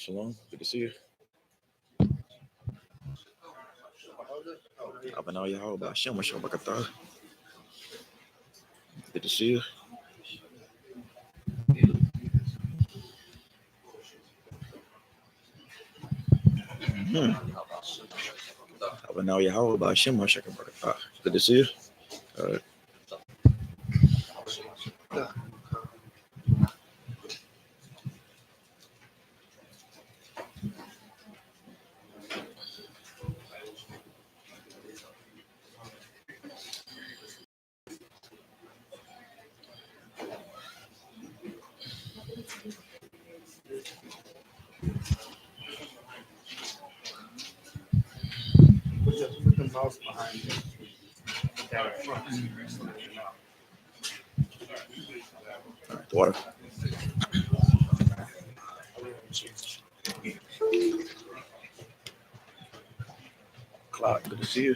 Shalom. Good to see you. Abanaw Yahweh Ba'Shem Shabbat. Good to see you. Abanaw Yahweh Ba'Shem Shabbat. Good to see you. All right. Put the mouse behind you. Down front. All right. The water. Clock. Good to see you.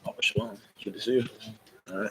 Oh, shalom. Good to see you. All right.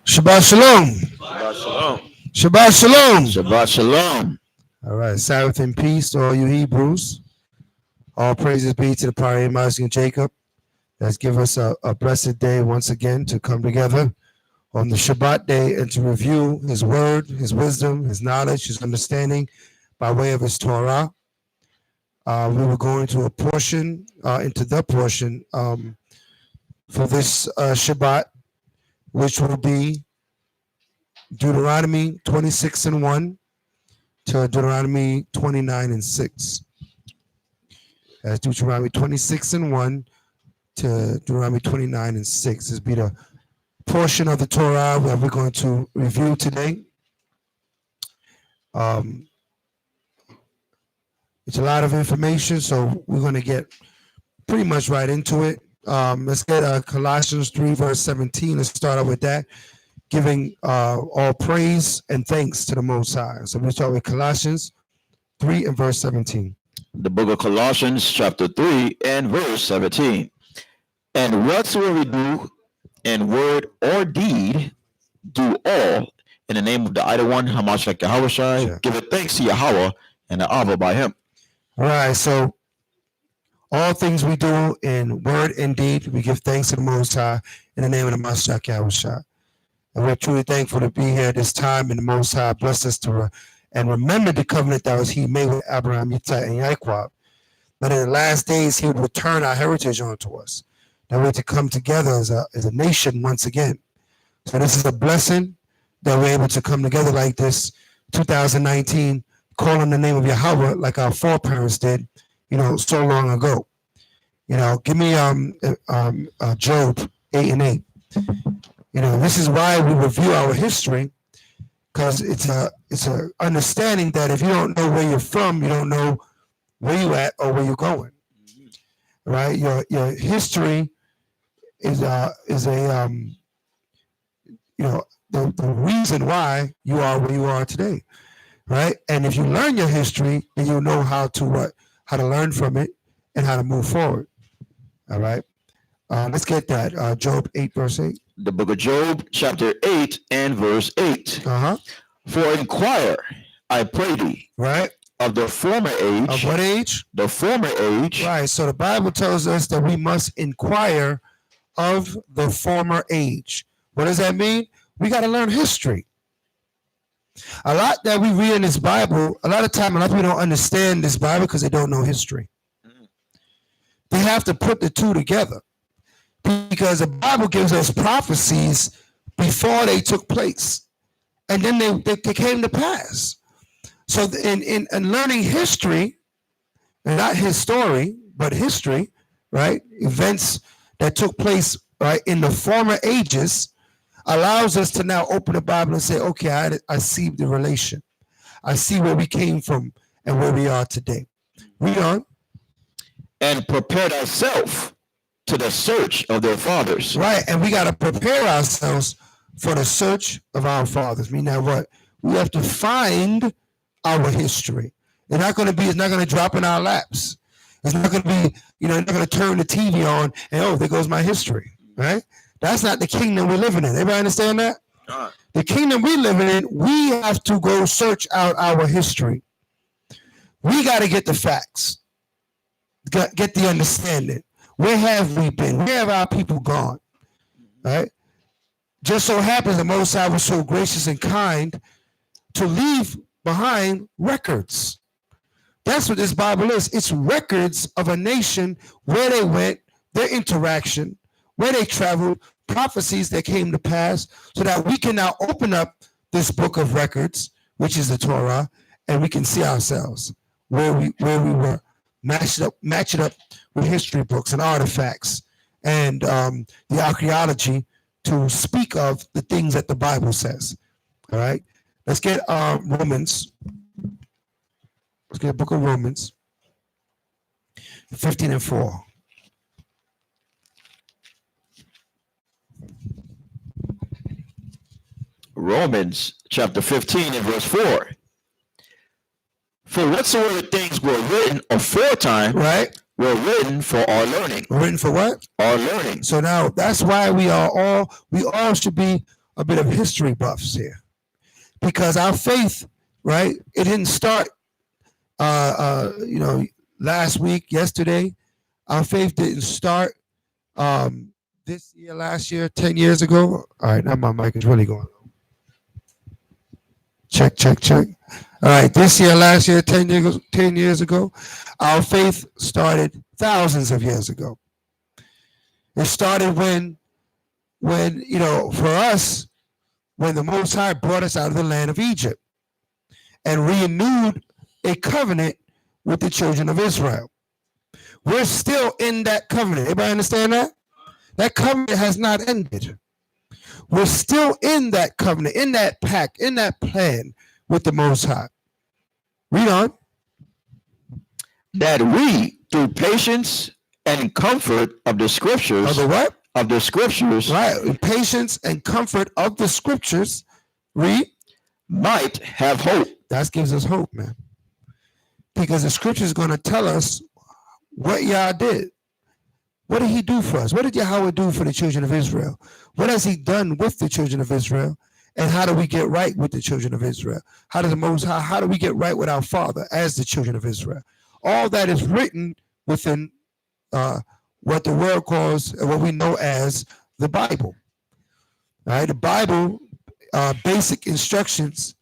Shabbat shalom. Shabbat shalom. Shabbat shalom. Shabbat shalom. All right. Sabbath in peace to all you Hebrews. All praises be to the power of Isaac and Jacob, that's given us a blessed day once again to come together on the Shabbat day and to review his word, his wisdom, his knowledge, his understanding by way of his Torah. We were going to a portion, into the portion for this Shabbat, which will be Deuteronomy 26:1 to Deuteronomy 29:6. That's Deuteronomy 26:1 to Deuteronomy 29:6. This will be the portion of the Torah that we're going to review today. It's a lot of information, so we're going to get pretty much right into it. Let's get Colossians 3, verse 17. Let's start out with that, giving all praise and thanks to the Most High. So we start with Colossians 3 and verse 17. The book of Colossians, chapter 3 and verse 17. And whatsoever we do in word or deed, do all in the name of the idle one, Hamashiach Yahushai. Sure. Give it thanks to Yahweh and the Abba by him. All right, so all things we do in word and deed, we give thanks to the Most High in the name of the Hamashiach Yahushai. And we're truly thankful to be here this time, and the Most High bless us to and remember the covenant that was he made with Abraham, Yitzhak, and Yaakov. But in the last days, he would return our heritage onto us. That we're to come together as a nation once again. So this is a blessing that we're able to come together like this, 2019, calling the name of Yahweh like our foreparents did, so long ago. Give me Job 8:8. This is why we review our history, because it's a understanding that if you don't know where you're from, you don't know where you at or where you're going. Right? Your history is the reason why you are where you are today, right? And if you learn your history, then you'll know how to learn from it and how to move forward. All right, let's get that. Job 8 verse 8. The book of Job, chapter 8 and verse 8. For inquire, I pray thee, right, of the former age. Of what age? The former age. Right. So the Bible tells us that we must inquire of the former age. What does that mean? We got to learn history. A lot that we read in this Bible, a lot of time, a lot of people don't understand this Bible because they don't know history. They have to put the two together because the Bible gives us prophecies before they took place, and then they came to pass. So in learning history, and not his story, but history, right? Events that took place, right, in the former ages allows us to now open the Bible and say, okay, I see the relation. I see where we came from and where we are today. Read on. And prepared ourselves to the search of their fathers. Right, and we got to prepare ourselves for the search of our fathers. Meaning what? We have to find our history. It's not going to drop in our laps. It's not going to be, you're not going to turn the TV on and, there goes my history, right? That's not the kingdom we're living in. Everybody understand that? The kingdom we're living in, we have to go search out our history. We got to get the facts, get the understanding. Where have we been? Where have our people gone? Right? Just so happens the Most High was so gracious and kind to leave behind records. That's what this Bible is. It's records of a nation, where they went, their interaction, where they traveled, prophecies that came to pass, so that we can now open up this book of records, which is the Torah, and we can see ourselves where we were, match it up with history books and artifacts and the archaeology to speak of the things that the Bible says. All right, let's get Romans. Let's get the book of Romans 15 and 4. Romans chapter 15 and verse 4. For whatsoever things were written aforetime, right, were written for our learning. Written for what? Our learning. So now that's why we all should be a bit of history buffs here, because our faith, right, it didn't start last week, yesterday. Our faith didn't start This year, last year, 10 years ago. All right, now my mic is really going. Check, check, check. All right, this year, last year, 10 years ago, our faith started thousands of years ago. It started when for us, when the Most High brought us out of the land of Egypt and renewed a covenant with the children of Israel. We're still in that covenant. Everybody understand that? That covenant has not ended. We're still in that covenant, in that pact, in that plan with the Most High. Read on. That we, through patience and comfort of the scriptures, Of the what? of the scriptures, Right. Patience and comfort of the scriptures. Read. might have hope. That gives us hope, man. Because the scripture is going to tell us what Yah did. What did he do for us? What did Yahweh do for the children of Israel? What has he done with the children of Israel? And how do we get right with the children of Israel? How do we get right with our Father as the children of Israel? All that is written within what the world calls, what we know as the Bible. Right? The Bible, basic instructions,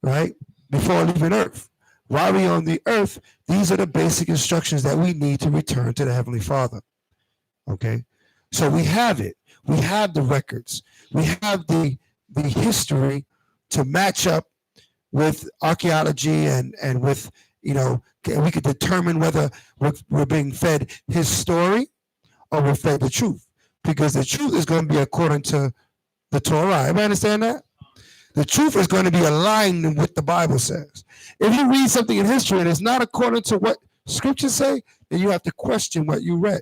right, before leaving earth. While we're on the earth, these are the basic instructions that we need to return to the Heavenly Father. Okay? So we have it. We have the records. We have the history to match up with archaeology and with, we could determine whether we're being fed his story or we're fed the truth. Because the truth is going to be according to the Torah. Everybody understand that? The truth is going to be aligned with what the Bible says. If you read something in history and it's not according to what scriptures say, then you have to question what you read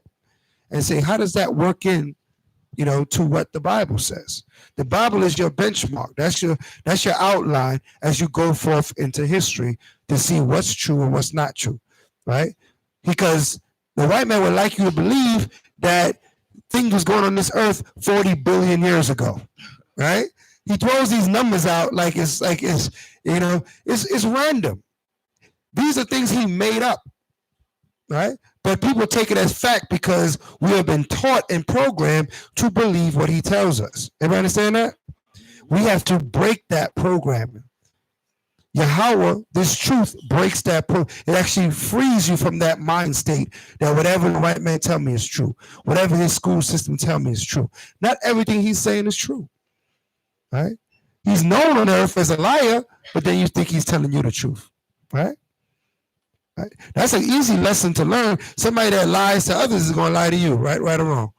and say, how does that work in, to what the Bible says? The Bible is your benchmark. That's your outline as you go forth into history to see what's true and what's not true, right? Because the white man would like you to believe that things was going on this earth 40 billion years ago, right? He throws these numbers out like it's random. These are things he made up, right? But people take it as fact because we have been taught and programmed to believe what he tells us. Everybody understand that? We have to break that programming. Yahweh, this truth breaks that. It actually frees you from that mind state that whatever the white man tell me is true. Whatever his school system tell me is true. Not everything he's saying is true. Right? He's known on earth as a liar, but then you think he's telling you the truth. Right? Right? That's an easy lesson to learn. Somebody that lies to others is going to lie to you, right or wrong.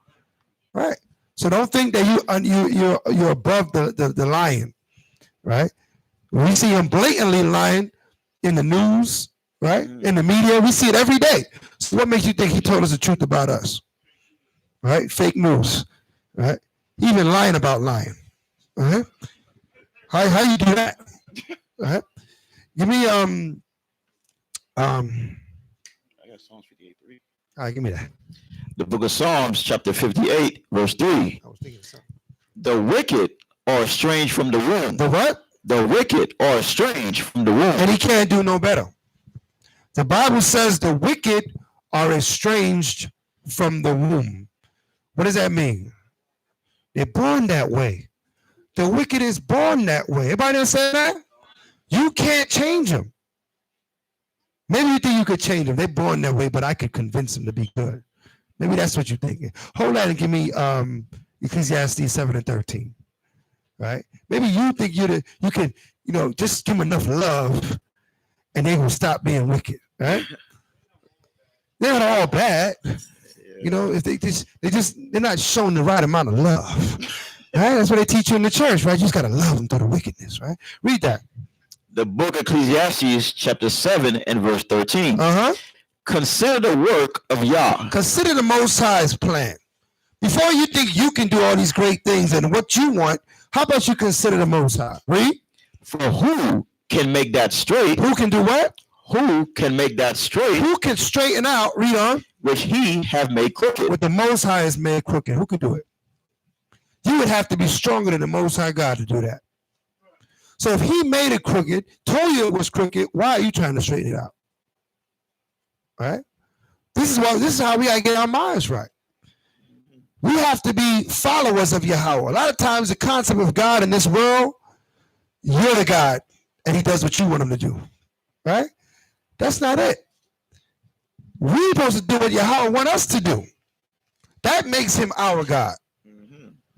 Right? So don't think that you're above the lying. Right? When we see him blatantly lying in the news, right? In the media, we see it every day. So what makes you think he told us the truth about us? Right? Fake news. Right? He even lying about lying. Uh-huh. How you do that? Uh-huh. Give me I got Psalms 58:3. All right, give me that. The book of Psalms, chapter 58, verse 3. I was thinking something. The wicked are estranged from the womb. The what? The wicked are estranged from the womb. And he can't do no better. The Bible says the wicked are estranged from the womb. What does that mean? They're born that way. The wicked is born that way. Everybody understand that? You can't change them. Maybe you think you could change them. They're born that way, but I could convince them to be good. Maybe that's what you're thinking. Hold that and give me Ecclesiastes 7:13. Right? Maybe you think you can, just give them enough love and they will stop being wicked. Right? They're not all bad. If they're not showing the right amount of love. Right? That's what they teach you in the church, right? You just gotta love them through the wickedness, right? Read that. The book of Ecclesiastes, chapter 7 and verse 13. Uh-huh. Consider the work of Yah. Consider the Most High's plan. Before you think you can do all these great things and what you want, how about you consider the Most High? Read. For who can make that straight? Who can do what? Who can make that straight? Who can straighten out, read on, which he have made crooked? what the Most High has made crooked. Who can do it? You would have to be stronger than the Most High God to do that. So if he made it crooked, told you it was crooked, why are you trying to straighten it out? Right? This is how we gotta get our minds right. We have to be followers of Yahweh. A lot of times the concept of God in this world, you're the God, and he does what you want him to do, right? That's not it. We're supposed to do what Yahweh wants us to do. That makes him our God,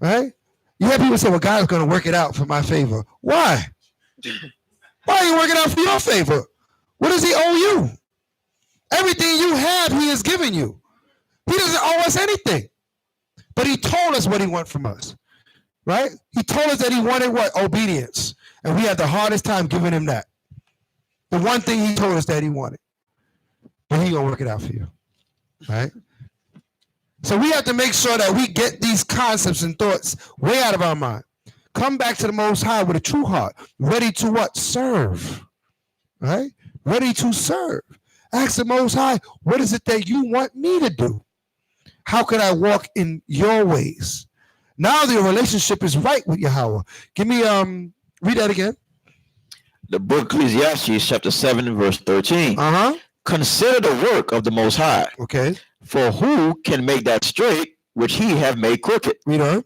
right? You have people say, well, God is going to work it out for my favor. Why? Why are you working out for your favor? What does he owe you? Everything you have, he has given you. He doesn't owe us anything. But he told us what he wants from us, right? He told us that he wanted what? Obedience. And we had the hardest time giving him that. The one thing he told us that he wanted. But he's going to work it out for you, right? So we have to make sure that we get these concepts and thoughts way out of our mind. Come back to the Most High with a true heart, ready to what? Serve, right? Ready to serve. Ask the Most High, what is it that you want me to do? How can I walk in your ways? Now the relationship is right with Yahweh. Give me, read that again. The book Ecclesiastes chapter 7 verse 13. Consider the work of the Most High. Okay. For who can make that straight which he have made crooked? Read on.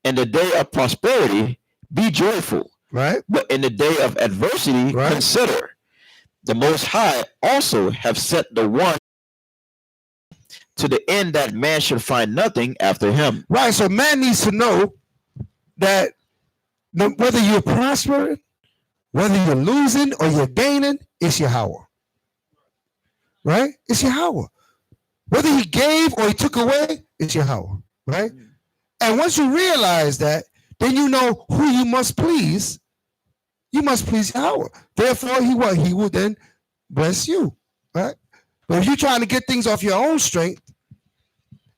In the day of prosperity, be joyful. Right. But in the day of adversity, right. Consider. The Most High also have set the one to the end that man should find nothing after him. Right. So man needs to know that whether you're prospering, whether you're losing or you're gaining, it's Yahweh. Right? It's Yahweh. Whether he gave or he took away, it's Yahweh. Right? And once you realize that, then you know who you must please. You must please Yahweh. Therefore, he will then bless you. Right? But if you're trying to get things off your own strength,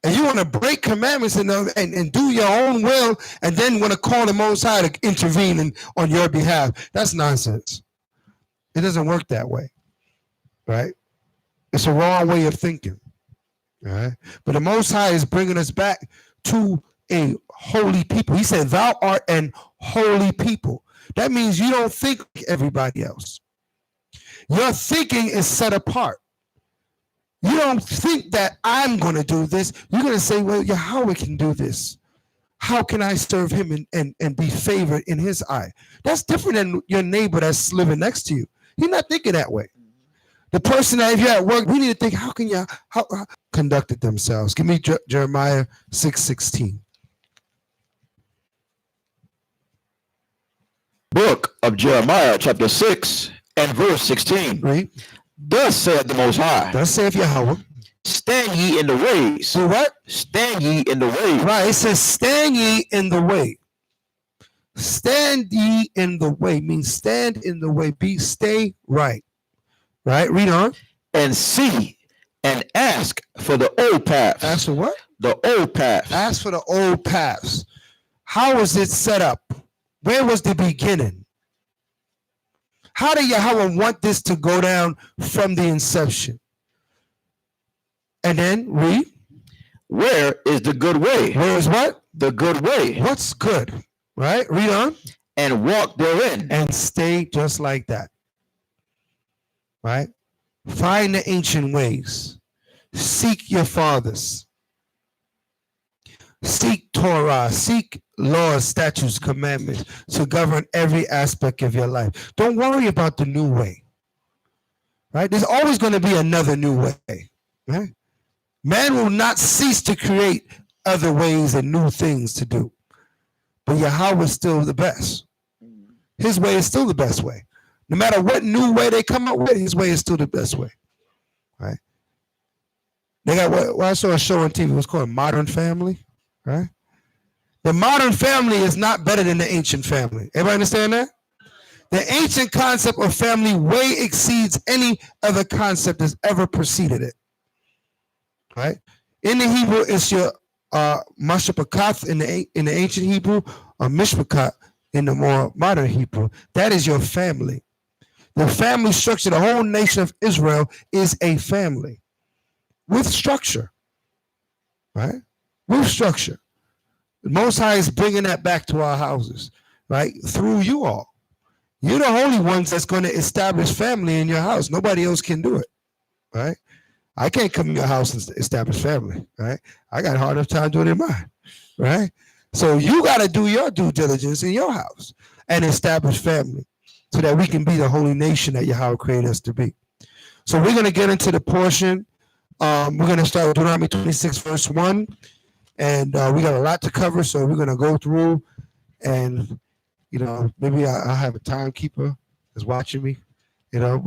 and you want to break commandments and do your own will, and then want to call the Most High to intervene on your behalf, that's nonsense. It doesn't work that way. Right? It's a wrong way of thinking. All right? But the Most High is bringing us back to a holy people. He said, thou art an holy people. That means you don't think like everybody else. Your thinking is set apart. You don't think that I'm going to do this. You're going to say, well, Yahweh can do this. How can I serve him and be favored in his eye? That's different than your neighbor that's living next to you. He's not thinking that way. The person that if you're at work, we need to think, how can you how conducted themselves? Give me Jeremiah 6:16. Book of Jeremiah chapter 6 and verse 16. Right. Thus saith the Most High. Thus saith Yahweh. Stand ye in the ways. So what? Stand ye in the way. Right. It says, stand ye in the way. Stand ye in the way means stand in the way. Stay right. Right? Read on. And see and ask for the old paths. Ask for what? The old paths. Ask for the old paths. How was it set up? Where was the beginning? How did Yahweh want this to go down from the inception? And then read. Where is the good way? Where is what? The good way. What's good? Right? Read on. And walk therein. And stay just like that. Right? Find the ancient ways. Seek your fathers. Seek Torah. Seek laws, statutes, commandments to govern every aspect of your life. Don't worry about the new way. Right? There's always going to be another new way. Right? Man will not cease to create other ways and new things to do. But Yahweh is still the best. His way is still the best way. No matter what new way they come up with, his way is still the best way. Right? They got what I saw a show on TV, it was called Modern Family. Right? The modern family is not better than the ancient family. Everybody understand that? The ancient concept of family way exceeds any other concept that's ever preceded it. Right? In the Hebrew, it's your mashpakath in the ancient Hebrew, or mishpakat in the more modern Hebrew. That is your family. The family structure, the whole nation of Israel is a family with structure. Right? With structure. The Most High is bringing that back to our houses, right? Through you all. You're the only ones that's going to establish family in your house. Nobody else can do it, right? I can't come in your house and establish family, right? I got a hard enough time doing it in mine, right? So you got to do your due diligence in your house and establish family so that we can be the holy nation that Yahweh created us to be. So we're going to get into the portion. We're going to start with Deuteronomy 26, verse 1. And we got a lot to cover, so we're going to go through. And, maybe I'll have a timekeeper that's watching me, but,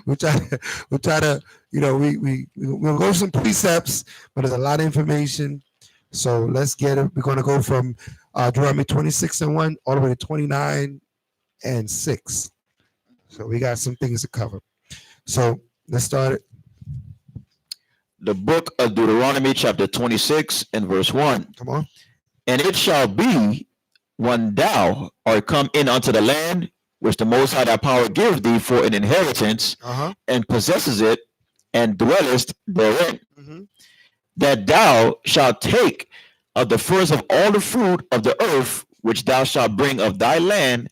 we'll try to, we'll go some precepts, but there's a lot of information. So let's get it. We're going to go from Deuteronomy 26 and 1 all the way to 29 and 6. So we got some things to cover. So let's start it. The book of Deuteronomy, chapter 26 and verse 1. Come on. And it shall be when thou art come in unto the land which the Most High thy power gives thee for an inheritance, and possesses it, and dwellest therein, that thou shalt take of the first of all the fruit of the earth, which thou shalt bring of thy land,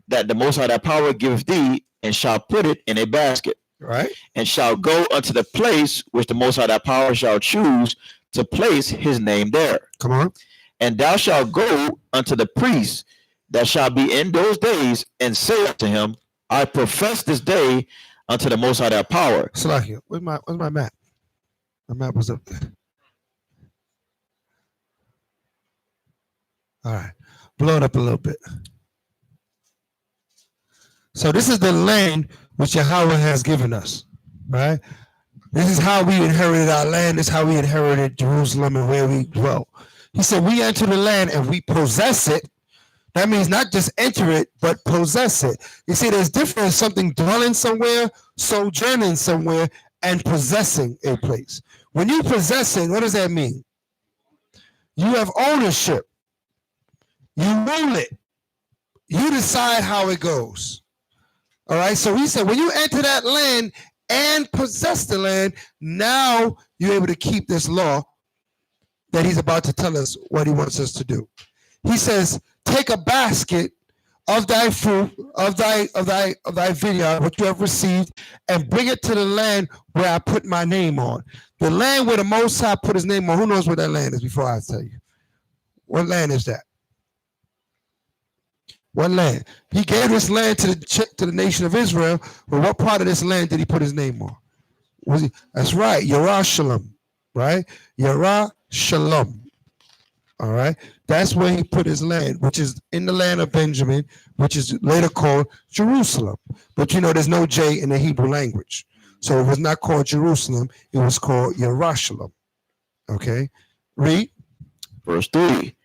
that the Most High thy power giveth thee, and shalt put it in a basket, right? And shall go unto the place which the Most High thy power shall choose to place his name there. Come on. And thou shalt go unto the priest that shall be in those days, and say unto him, I profess this day unto the Most High thy power. Salakia, where's my map? My map was up there. All right, blow it up a little bit. So this is the land which Yahweh has given us, right? This is how we inherited our land. This is how we inherited Jerusalem and where we dwell. He said, we enter the land and we possess it. That means not just enter it, but possess it. You see, there's difference something dwelling somewhere, sojourning somewhere, and possessing a place. When you possess it, what does that mean? You have ownership. You rule it. You decide how it goes. All right, so he said, when you enter that land and possess the land, now you're able to keep this law that he's about to tell us what he wants us to do. He says, take a basket of thy fruit, of thy vineyard, what you have received, and bring it to the land where I put my name on. The land where the Most High put his name on. Who knows where that land is before I tell you? What land is that? What land? He gave this land to the nation of Israel, but what part of this land did he put his name on? That's right, Yerushalayim, right? Yerushalayim. All right, that's where he put his land, which is in the land of Benjamin, which is later called Jerusalem. But there's no J in the Hebrew language, so it was not called Jerusalem. It was called Yerushalayim. Okay, read verse 3.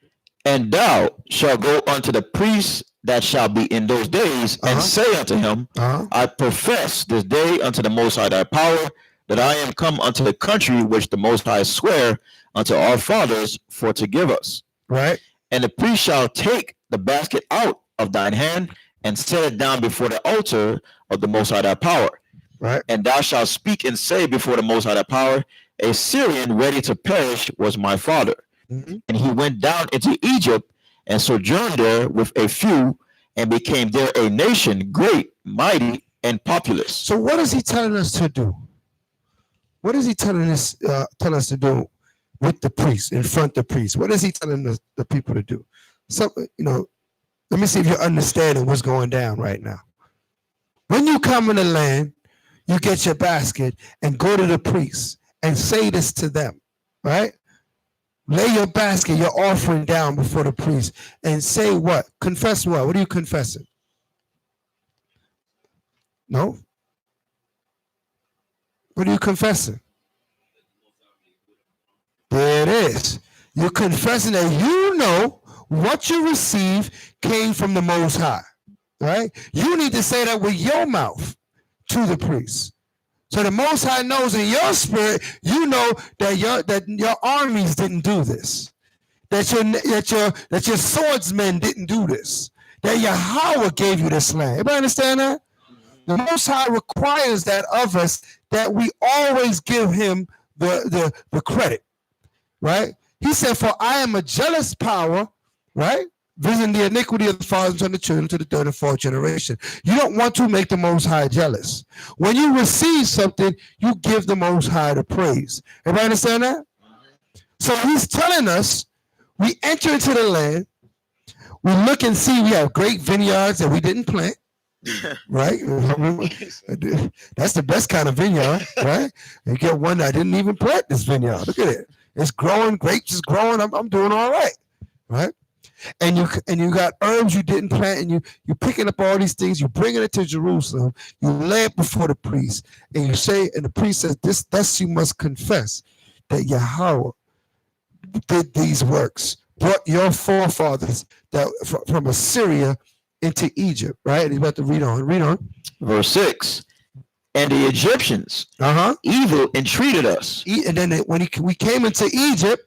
And thou shalt go unto the priest that shall be in those days, and say unto him, I profess this day unto the Most High thy power, that I am come unto the country which the Most High sware unto our fathers for to give us. Right. And the priest shall take the basket out of thine hand, and set it down before the altar of the Most High thy power. Right. And thou shalt speak and say before the Most High thy power, a Syrian ready to perish was my father. And he went down into Egypt, and sojourned there with a few, and became there a nation great, mighty, and populous. So what is he telling us to do? What is he telling us tell us to do with the priest, in front of the priest? What is he telling the people to do? So, let me see if you're understanding what's going down right now. When you come in the land, you get your basket and go to the priest and say this to them, right? Lay your basket, your offering down before the priest, and say what? Confess what? What are you confessing? No? What are you confessing? There it is. You're confessing that what you receive came from the Most High, right? You need to say that with your mouth to the priest. So the Most High knows in your spirit, that your armies didn't do this, that your swordsmen didn't do this, that Yahweh gave you this land. Everybody understand that? The Most High requires that of us, that we always give him the credit, right? He said, for I am a jealous power, right? visiting the iniquity of the fathers on the children to the third and fourth generation. You don't want to make the Most High jealous. When you receive something, you give the Most High the praise. Everybody understand that? So he's telling us, we enter into the land, we look and see we have great vineyards that we didn't plant, right? That's the best kind of vineyard, right? You get one that didn't even plant this vineyard. Look at it. It's growing, grapes is growing. I'm doing all right, right? And you got herbs you didn't plant, and you're picking up all these things, you're bringing it to Jerusalem, you lay it before the priest, and you say, and the priest says, this thus you must confess that Yahweh did these works, brought your forefathers that from Assyria into Egypt, right? He's about to read on. Verse 6. And the Egyptians evil entreated us. And then we came into Egypt,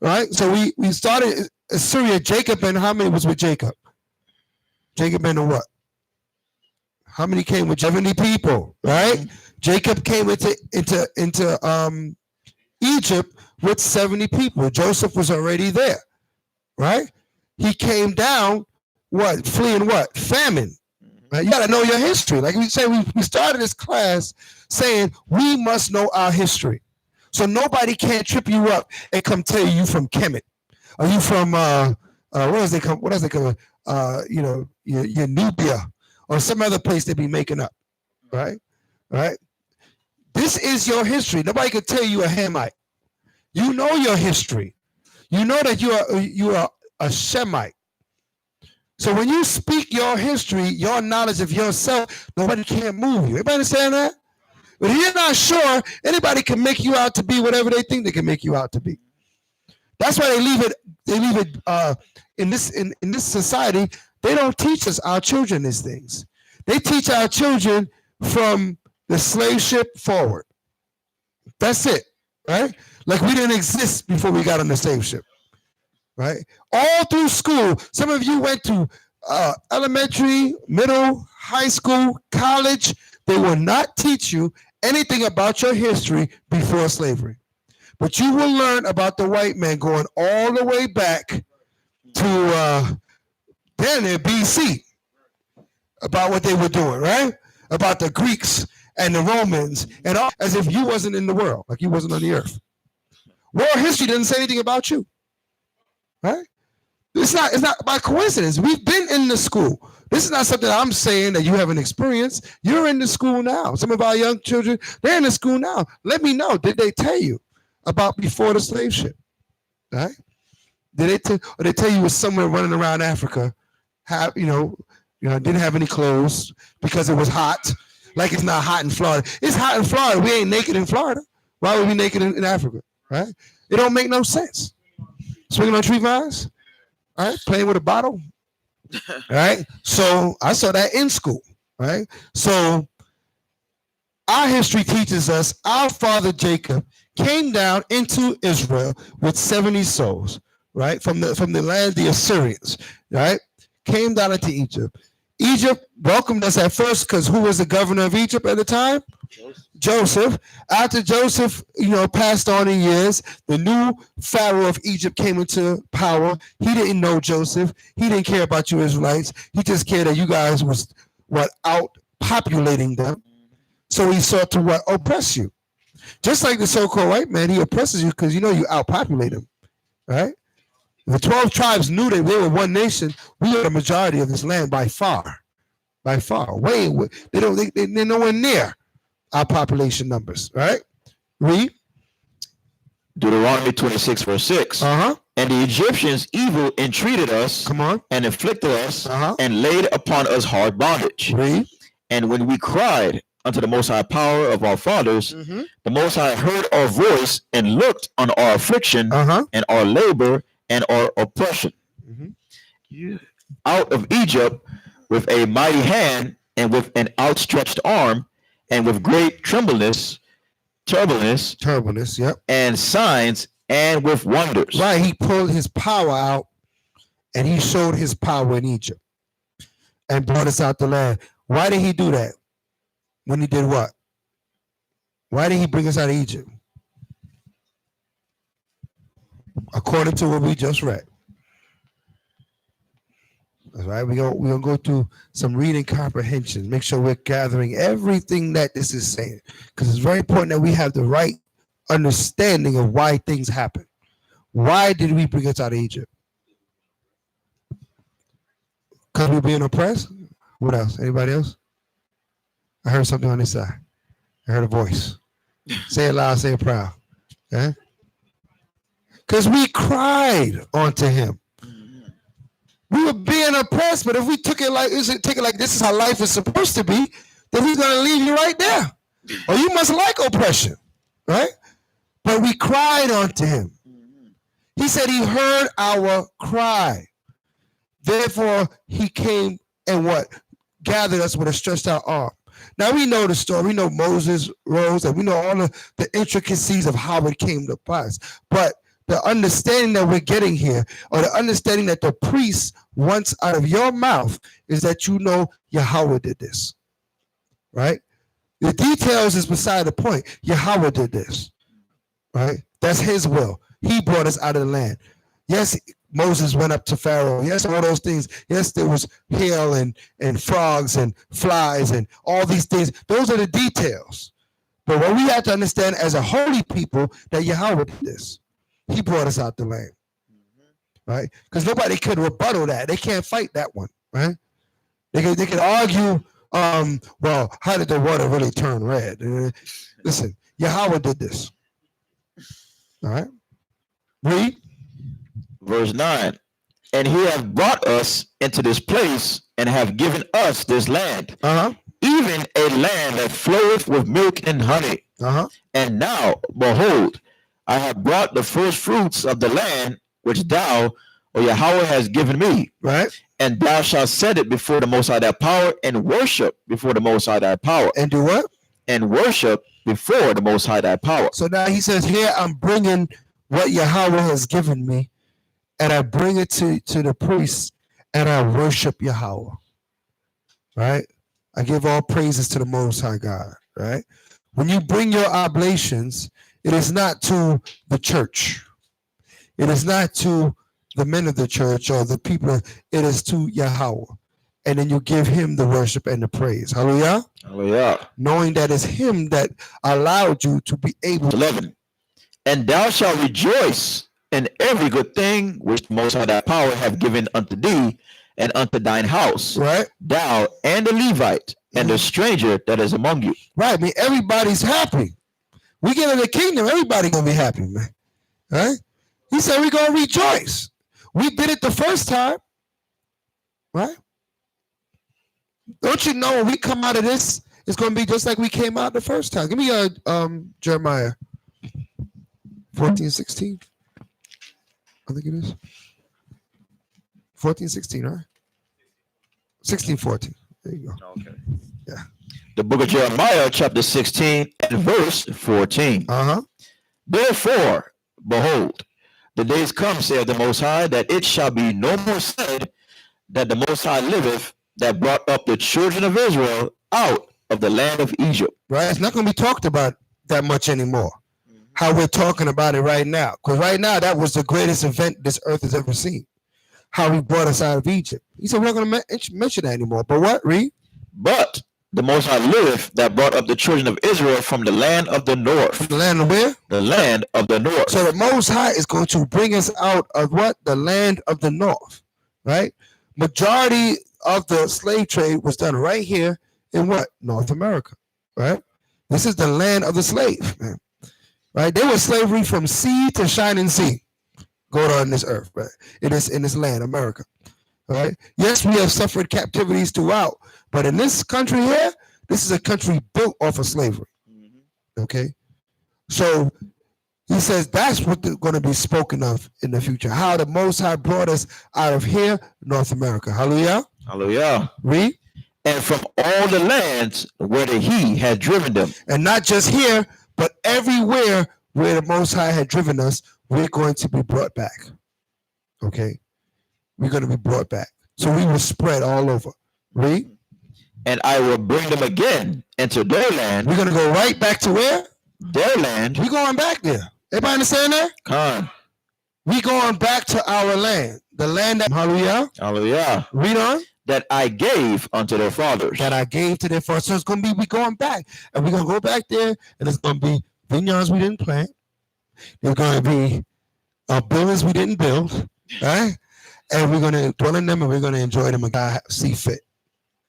right? So we started Assyria, Jacob, and how many was with Jacob? Jacob and the what? How many came with 70 people, right? Jacob came into Egypt with 70 people. Joseph was already there, right? He came down, what? Fleeing what? Famine. Right? You got to know your history. Like we say, we started this class saying we must know our history. So nobody can trip you up and come tell you from Kemet. Are you from what else they call your Nubia or some other place they be making up, right? Right? This is your history. Nobody can tell you a Hamite. You know your history. You know that you are a Shemite. So when you speak your history, your knowledge of yourself, nobody can move you. Everybody understand that? But if you're not sure, anybody can make you out to be whatever they think they can make you out to be. That's why they leave it in this society. They don't teach our children these things. They teach our children from the slave ship forward. That's it, right? Like we didn't exist before we got on the slave ship, right? All through school, some of you went to elementary, middle, high school, college. They will not teach you anything about your history before slavery. But you will learn about the white man going all the way back to BC, about what they were doing, right? About the Greeks and the Romans, and all, as if you wasn't in the world, like you wasn't on the earth. World history doesn't say anything about you, right? It's not by coincidence. We've been in the school. This is not something I'm saying that you haven't experienced. You're in the school now. Some of our young children, they're in the school now. Let me know. Did they tell you about before the slave ship? Right? Did they tell you was somewhere running around Africa, didn't have any clothes because it was hot, like it's not hot in Florida. It's hot in Florida. We ain't naked in Florida. Why would we be naked in Africa? Right? It don't make no sense. Swinging on tree vines, right? Playing with a bottle, right? So I saw that in school, right? So our history teaches us our father Jacob came down into Israel with 70 souls, right? From the land of the Assyrians, right? Came down into Egypt. Egypt welcomed us at first because who was the governor of Egypt at the time? Joseph. After Joseph, passed on in years, the new Pharaoh of Egypt came into power. He didn't know Joseph. He didn't care about you Israelites. He just cared that you guys was out populating them. So he sought to oppress you. Just like the so-called white man, he oppresses you because you outpopulate him, right? The 12 tribes knew that they were one nation. We are the majority of this land by far. They're nowhere near our population numbers, right? Read. Deuteronomy 26, verse 6. And the Egyptians evil entreated us. Come on. And afflicted us and laid upon us hard bondage. Read. And when we cried unto the Most High power of our fathers, the Most High heard our voice and looked on our affliction and our labor and our oppression. Out of Egypt with a mighty hand and with an outstretched arm and with great turbulence, yep, and signs and with wonders. Right, he pulled his power out and he showed his power in Egypt and brought us out the land. Why did he do that? When he did what? Why did he bring us out of Egypt? According to what we just read. All right, we're gonna go through some reading comprehension. Make sure we're gathering everything that this is saying, because it's very important that we have the right understanding of why things happen. Why did we bring us out of Egypt? Because we're being oppressed. What else? Anybody else? I heard something on this side. I heard a voice. Say it loud. Say it proud. Okay? Because we cried unto him. We were being oppressed, but if we took it like this is how life is supposed to be, then he's gonna leave you right there. Or you must like oppression, right? But we cried unto him. He said he heard our cry. Therefore, he came and what? Gathered us with a stretched out arm. Now we know the story. We know Moses rose, and we know all of the intricacies of how it came to pass. But the understanding that we're getting here, or the understanding that the priest wants out of your mouth, is that you know Yahweh did this, right? The details is beside the point. Yahweh did this, right? That's his will. He brought us out of the land. Yes, Moses went up to Pharaoh. Yes, all those things. Yes, there was hail and frogs and flies and all these things. Those are the details. But what we have to understand as a holy people, that Yahweh did this. He brought us out the land, right? Because nobody could rebuttal that. They can't fight that one, right? They can argue, well, how did the water really turn red? Listen, Yahweh did this. All right? Read. Verse 9. And he hath brought us into this place and have given us this land, even a land that floweth with milk and honey. And now, behold, I have brought the first fruits of the land which thou, O Yahweh, has given me. Right. And thou shalt set it before the Most High thy power, and worship before the Most High thy power. And do what? And worship before the Most High thy power. So now he says, here I'm bringing what Yahweh has given me, and I bring it to the priests, and I worship Yahweh. Right? I give all praises to the Most High God. Right? When you bring your oblations, it is not to the church. It is not to the men of the church or the people. It is to Yahweh. And then you give him the worship and the praise. Hallelujah. Hallelujah. Knowing that it's him that allowed you to be able to. 11. And thou shalt rejoice in every good thing which the Most High thy power have given unto thee and unto thine house. Right. Thou and the Levite and the stranger that is among you. Right. I mean, everybody's happy. We get in the kingdom, everybody gonna be happy, man. Right? He said we're gonna rejoice. We did it the first time, right? Don't you know when we come out of this, it's gonna be just like we came out the first time. Give me Jeremiah 14:16. I think it is 14:16, right? 16:14. There you go. Okay. Yeah. The book of Jeremiah, chapter 16 and verse 14. Therefore, behold, the days come, saith the Most High, that it shall be no more said that the Most High liveth, that brought up the children of Israel out of the land of Egypt. Right? It's not going to be talked about that much anymore. How we're talking about it right now. Because right now, that was the greatest event this earth has ever seen. How he brought us out of Egypt. He said, we're not going to mention that anymore. But what? Read. But the Most High liveth, that brought up the children of Israel from the land of the north. From the land of where? The land of the north. So the Most High is going to bring us out of what? The land of the north. Right? Majority of the slave trade was done right here in what? North America. Right? This is the land of the slave, man. Right? There was slavery from sea to shining sea going on this earth, right? In this land, America. Right? Yes, we have suffered captivities throughout, but in this country here, this is a country built off of slavery. Okay? So he says that's what's going to be spoken of in the future. How the Most High brought us out of here, North America. Hallelujah. Hallelujah. Read. And from all the lands where he had driven them. And not just here, but everywhere where the Most High had driven us, we're going to be brought back. Okay? We're going to be brought back. So we will spread all over. Read. And I will bring them again into their land. We're going to go right back to where? Their land. We're going back there. Everybody understand that? Con. We going back to our land, the land that, hallelujah. Hallelujah. Read on. That I gave unto their fathers. That I gave to their fathers. So it's going to be, we going back. And we're going to go back there, and it's going to be vineyards we didn't plant. There's going to be buildings we didn't build, right? And we're going to dwell in them, and we're going to enjoy them and God see fit,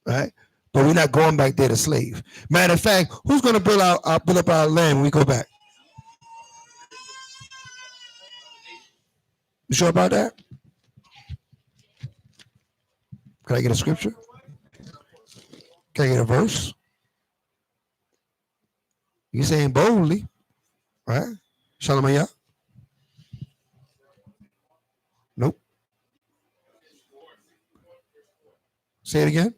right? But we're not going back there to slave. Matter of fact, who's going to build up our land when we go back? You sure about that? Can I get a scripture? Can I get a verse? You saying boldly, right? Shalom Aya? Nope. Say it again.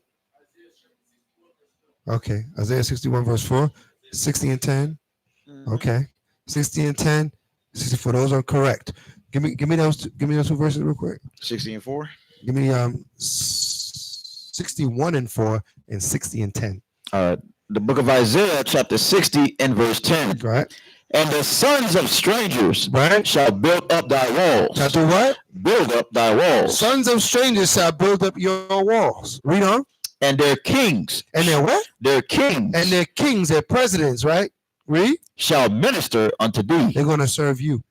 Okay, Isaiah 61 verse 4, 60 and 10. Okay, 60 and 10, 64. Those are correct. Give me those two verses real quick. 60 and 4. Give me 61 and 4 and 60 and 10. The book of Isaiah, chapter 60 and verse 10. Right. And the sons of strangers right shall build up thy walls. Shall do what? Build up thy walls. Sons of strangers shall build up your walls. Read on. And their kings. And their what? Their kings. And their kings, their presidents, right? Read. Shall minister unto thee. They're going to serve you.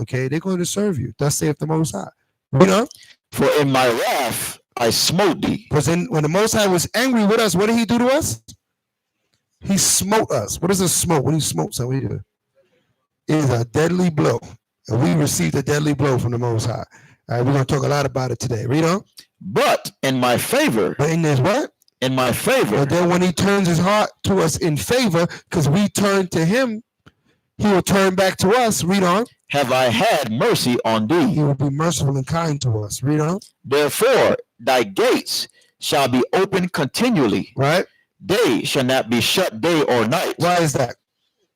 Okay, they're going to serve you. Thus saith the Most High. Read on. For in my wrath I smote thee. Because when the Most High was angry with us, what did he do to us? He smote us. What is a smote? When he smote something, what do you do? It is a deadly blow. And we received a deadly blow from the Most High. All right, we're going to talk a lot about it today. Read on. But in my favor. But in this what? In my favor. But then when he turns his heart to us in favor, because we turn to him, he will turn back to us. Read on. Have I had mercy on thee. He will be merciful and kind to us. Read on. Therefore, thy gates shall be open continually. Right. They shall not be shut day or night. Why is that?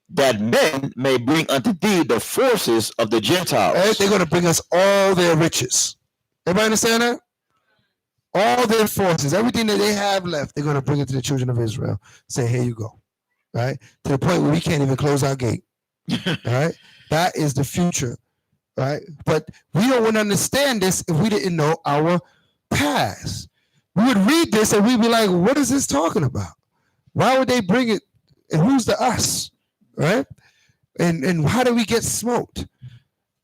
That men may bring unto thee the forces of the Gentiles. Right? They're going to bring us all their riches. Everybody understand that? All their forces, everything that they have left, they're going to bring it to the children of Israel. Say, here you go. Right? To the point where we can't even close our gate. All right? That is the future. Right? But we don't want to understand this if we didn't know our past. We would read this and we'd be like, what is this talking about? Why would they bring it? And who's the us? Right? And how do we get smoked?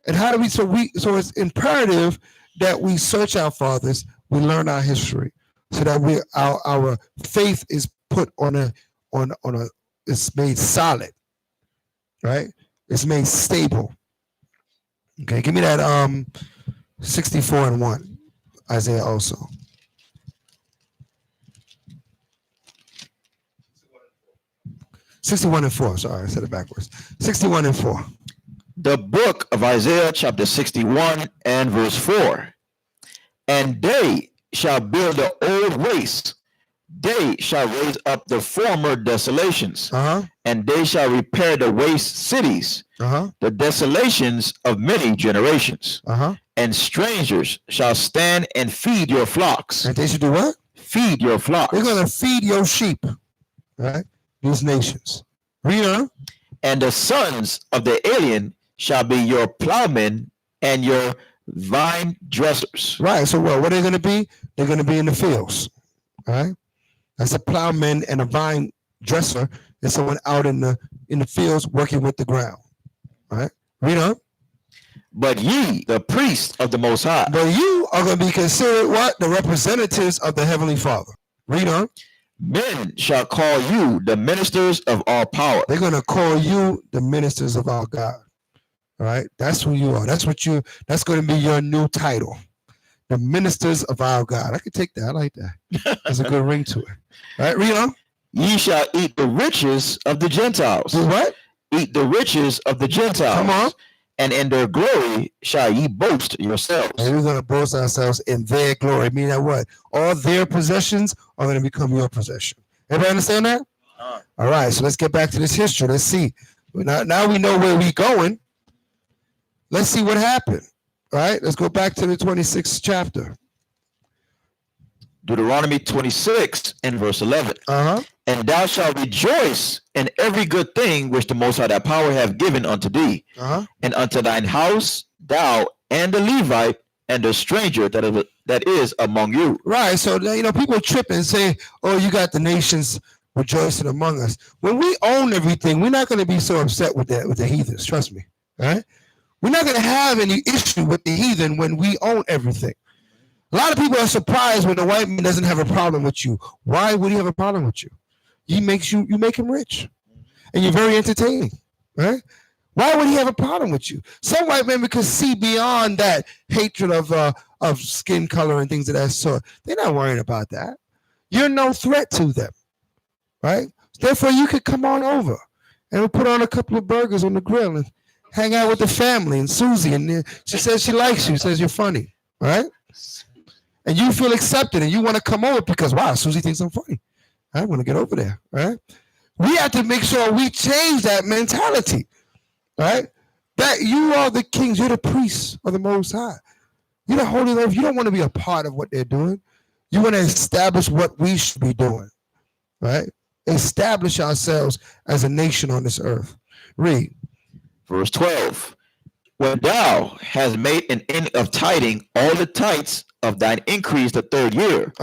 And how do we so it's imperative that we search our fathers, we learn our history, so that our faith is put on a it's made solid, right? It's made stable. Okay, give me that 64 and 1, Isaiah also. 61 and 4. Sorry, I said it backwards. 61 and 4. The book of Isaiah, chapter 61 and verse 4. And they shall build the old waste. They shall raise up the former desolations. And they shall repair the waste cities, the desolations of many generations. And strangers shall stand and feed your flocks. And they should do what? Feed your flocks. They're going to feed your sheep, right? These nations. Read on. And the sons of the alien shall be your plowmen and your vine dressers. Right. So what are they going to be? They're going to be in the fields. Right. That's a plowman and a vine dresser. Is someone out in the fields working with the ground. Right. Read on. But ye, the priests of the Most High. But you are going to be considered what? The representatives of the Heavenly Father. Read on. Men shall call you the ministers of all power. They're going to call you the ministers of our God. All right. That's who you are. That's going to be your new title. The ministers of our God. I can take that. I like that. There's a good ring to it. All right. Read on. Ye shall eat the riches of the Gentiles. Do what? Eat the riches of the Gentiles. Come on. And in their glory shall ye boast yourselves. And we're going to boast ourselves in their glory. Meaning that what? All their possessions are going to become your possession. Everybody understand that? All right. So let's get back to this history. Let's see. Now we know where we're going. Let's see what happened. All right. Let's go back to the 26th chapter. Deuteronomy 26 and verse 11. And thou shalt rejoice in every good thing which the Most High thy power hath given unto thee, and unto thine house, thou and the Levite and the stranger that is among you. Right. So, people trip and say, oh, you got the nations rejoicing among us. When we own everything, we're not going to be so upset with the heathens. Trust me. Right? We're not going to have any issue with the heathen when we own everything. A lot of people are surprised when the white man doesn't have a problem with you. Why would he have a problem with you? You make him rich, and you're very entertaining, right? Why would he have a problem with you? Some white men could see beyond that hatred of skin color and things of that sort. They're not worrying about that. You're no threat to them, right? Therefore, you could come on over, and we'll put on a couple of burgers on the grill and hang out with the family and Susie, and she says she likes you, says you're funny, right? And you feel accepted, and you want to come over because, wow, Susie thinks I'm funny. I want to get over there, right? We have to make sure we change that mentality, right? That you are the kings, you're the priests of the Most High. You're the Holy Lord. You don't want to be a part of what they're doing. You want to establish what we should be doing, right? Establish ourselves as a nation on this earth. Read. Verse 12. When thou hast made an end of tiding all the tithes of thine increase the third year,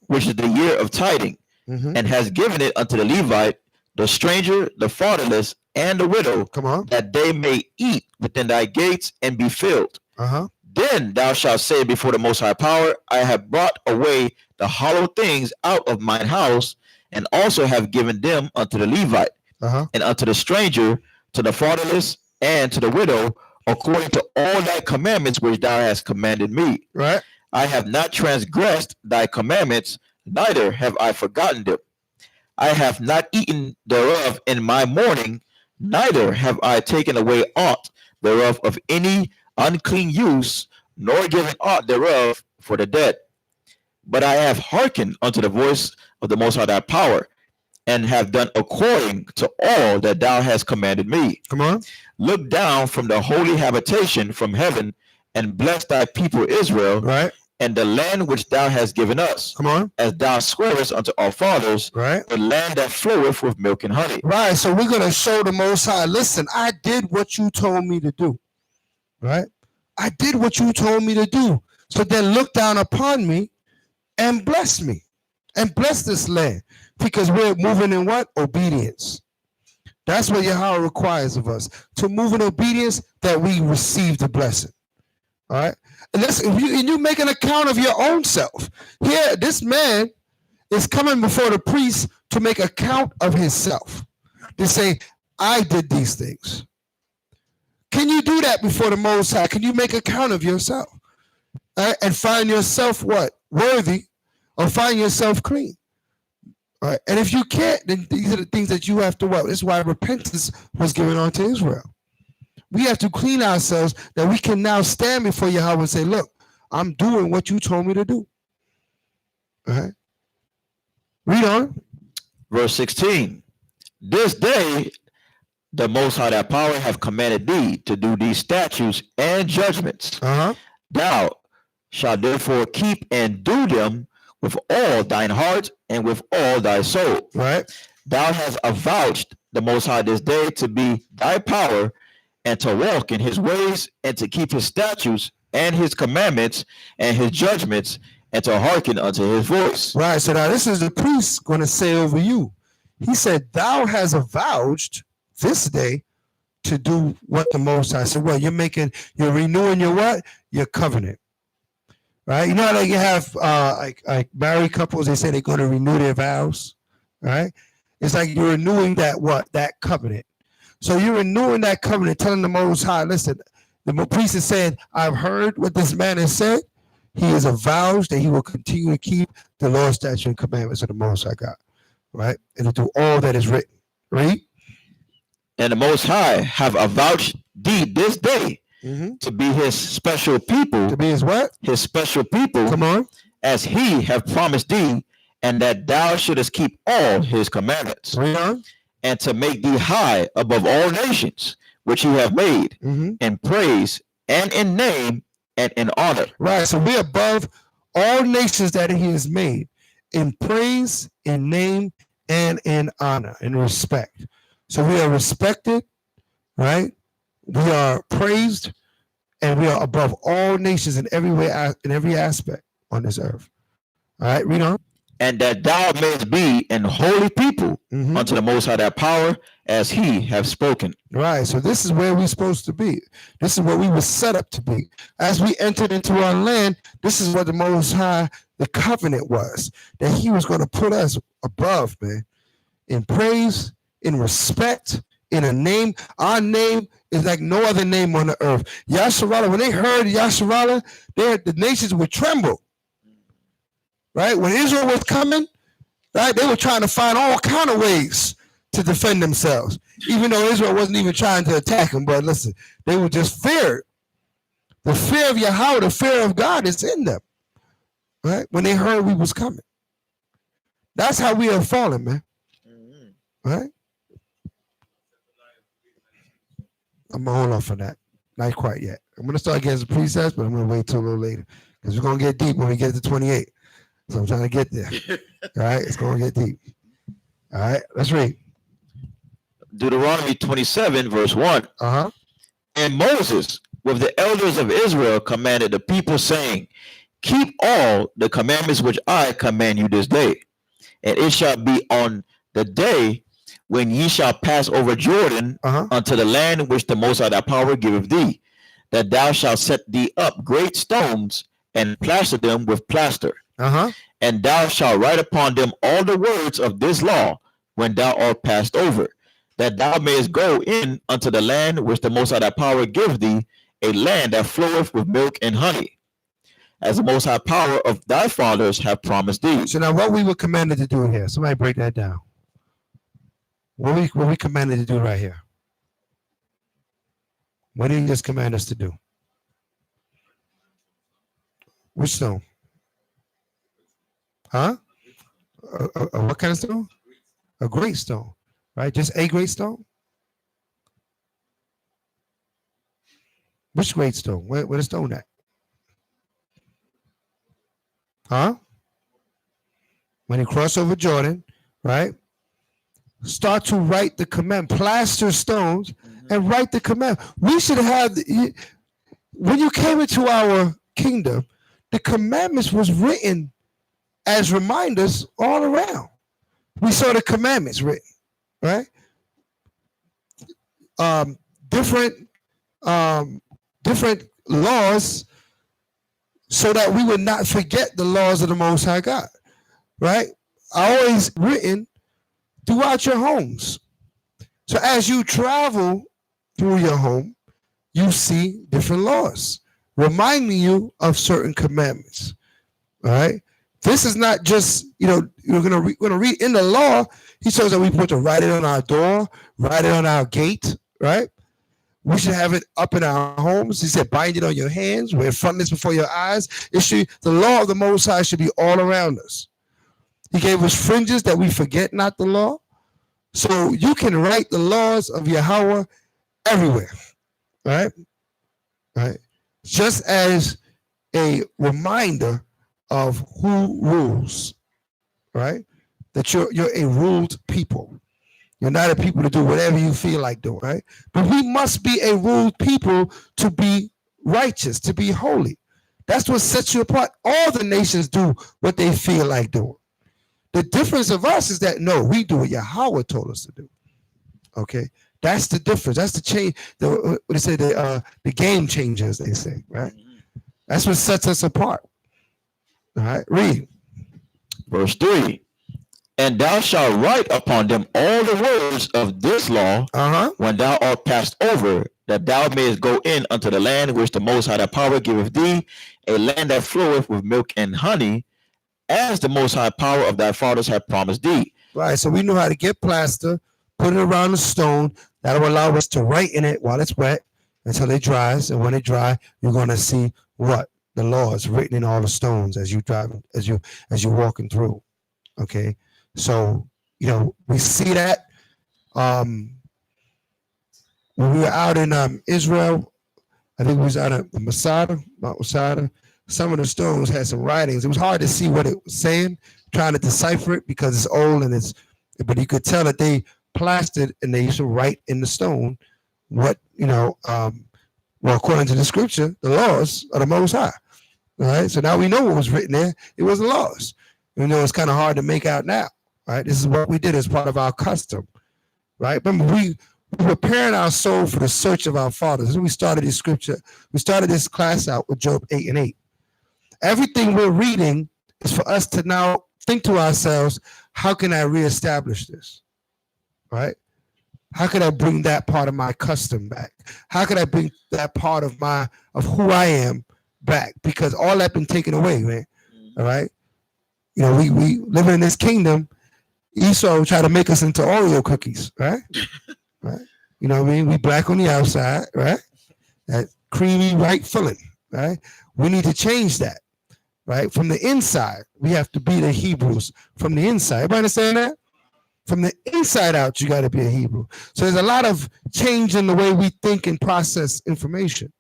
which is the year of tiding, and has given it unto the Levite, the stranger, the fatherless, and the widow, that they may eat within thy gates and be filled. Then thou shalt say before the Most High Power, I have brought away the hollow things out of mine house, and also have given them unto the Levite, and unto the stranger, to the fatherless, and to the widow, according to all thy commandments which thou hast commanded me. Right. I have not transgressed thy commandments, neither have I forgotten them. I have not eaten thereof in my mourning, neither have I taken away aught thereof of any unclean use, nor given aught thereof for the dead. But I have hearkened unto the voice of the Most High thy power, and have done according to all that thou hast commanded me. Look down from the holy habitation from heaven, and bless thy people Israel, right, and the land which thou hast given us. As thou swearest unto our fathers, right, the land that floweth with milk and honey. Right. So we're going to show the Most High, listen, I did what you told me to do. Right? I did what you told me to do. So then look down upon me and bless me. And bless this land. Because we're moving in what? Obedience. That's what Yahweh requires of us. To move in obedience, that we receive the blessing. All right? And you make an account of your own self. Here, this man is coming before the priest to make account of himself. To say, I did these things. Can you do that before the Most High? Can you make account of yourself? Right? And find yourself what? Worthy, or find yourself clean. All right? And if you can't, then these are the things that you have to what? That's why repentance was given unto Israel. We have to clean ourselves that we can now stand before Yahweh and say, look, I'm doing what you told me to do. All right? Read on. Verse 16. This day the Most High thy power have commanded thee to do these statutes and judgments. Thou shalt therefore keep and do them with all thine heart and with all thy soul. Right. Thou hast avouched the Most High this day to be thy power, and to walk in his ways, and to keep his statutes and his commandments and his judgments, and to hearken unto his voice. Right. So now this is the priest going to say over you. He said, thou hast avouched this day to do what the Most High said. Well, you're renewing your what? Your covenant. Right? You know how you have like married couples, they say they're going to renew their vows. Right? It's like you're renewing that covenant. So you're renewing that covenant, telling the Most High, listen, the priest is saying, I've heard what this man has said. He is avouched that he will continue to keep the Lord's statutes and commandments of the Most High God. Right? And to do all that is written. Read. And the Most High have avouched thee this day to be his special people. To be his what? His special people. Come on. As he have promised thee, and that thou shouldest keep all his commandments. Read on. And to make thee high above all nations, which he have made, in praise and in name and in honor. Right. So we're above all nations that he has made, in praise, in name, and in honor, in respect. So we are respected, right? We are praised, and we are above all nations in every way, in every aspect on this earth. All right, read on. And that thou mayest be an holy people unto the Most High thy power, as he have spoken. Right. So this is where we're supposed to be. This is what we were set up to be. As we entered into our land, this is what the Most High, the covenant was, that he was going to put us above, man, in praise, in respect, in a name. Our name is like no other name on the earth. Yasharallah, when they heard Yasharallah, the nations would tremble. Right? When Israel was coming, right, they were trying to find all kind of ways to defend themselves, even though Israel wasn't even trying to attack them. But listen, they were just feared. The fear of Yahweh, the fear of God is in them, right? When they heard we was coming. That's how we have fallen, man. Right? I'm going to hold off on that. Not quite yet. I'm going to start getting some precepts, but I'm going to wait till a little later because we're going to get deep when we get to 28. So I'm trying to get there. All right, it's going to get deep. All right, let's read. Deuteronomy 27, verse 1. And Moses, with the elders of Israel, commanded the people, saying, keep all the commandments which I command you this day. And it shall be on the day when ye shall pass over Jordan unto the land which the Most High thy power giveth thee, that thou shalt set thee up great stones and plaster them with plaster. And thou shalt write upon them all the words of this law when thou art passed over, that thou mayest go in unto the land which the Most High thy power give thee, a land that floweth with milk and honey, as the Most High power of thy fathers have promised thee. So now what we were commanded to do here, somebody break that down. What we commanded to do right here? What did he just command us to do? Which stone? What kind of stone? A great stone, right? Just a great stone? Which great stone? Where the stone at? When you cross over Jordan, right? Start to write the command, plaster stones and write the command. We should have, when you came into our kingdom, the commandments was written as reminders all around. We saw the commandments written, right? Different laws so that we would not forget the laws of the Most High God, right? Always written throughout your homes. So as you travel through your home, you see different laws reminding you of certain commandments, all right? This is not just, you're going to read in the law. He says that we put to write it on our door, write it on our gate, right? We should have it up in our homes. He said, bind it on your hands, wear frontlets before your eyes. The law of the Most High should be all around us. He gave us fringes that we forget not the law. So you can write the laws of Yahweh everywhere, right? Right? Just as a reminder of who rules, right? That you're a ruled people. You're not a people to do whatever you feel like doing, right? But we must be a ruled people to be righteous, to be holy. That's what sets you apart. All the nations do what they feel like doing. The difference of us is that, no, we do what Yahweh told us to do. Okay? That's the difference. That's the change. What they say, the game changers, they say, right? That's what sets us apart. All right, read. Verse 3. And thou shalt write upon them all the words of this law when thou art passed over, that thou mayest go in unto the land which the Most High thy power giveth thee, a land that floweth with milk and honey, as the Most High power of thy fathers have promised thee. Right, so we know how to get plaster, put it around the stone. That will allow us to write in it while it's wet until it dries. And when it dries, you're going to see what? The law is written in all the stones as you drive, as you're walking through. Okay, so we see that when we were out in Israel. I think we was out at Masada, Mount Masada. Some of the stones had some writings. It was hard to see what it was saying, trying to decipher it because it's old but you could tell that they plastered and they used to write in the stone what Well, according to the scripture, the laws are the Most High. All right. So now we know what was written there. It was the laws. You know, it's kind of hard to make out now. Right. This is what we did as part of our custom. Right. Remember, we preparing our soul for the search of our fathers. When we started this scripture, we started this class out with Job 8:8. Everything we're reading is for us to now think to ourselves, how can I reestablish this? Right? How can I bring that part of my custom back? How can I bring that part of who I am back? Because all that been taken away, man. All right. You know, we living in this kingdom. Esau tried to make us into Oreo cookies, right? Right. You know what I mean? We black on the outside, right? That creamy white filling, right? We need to change that, right? From the inside, we have to be the Hebrews from the inside. Everybody understand that? From the inside out, you got to be a Hebrew. So there's a lot of change in the way we think and process information.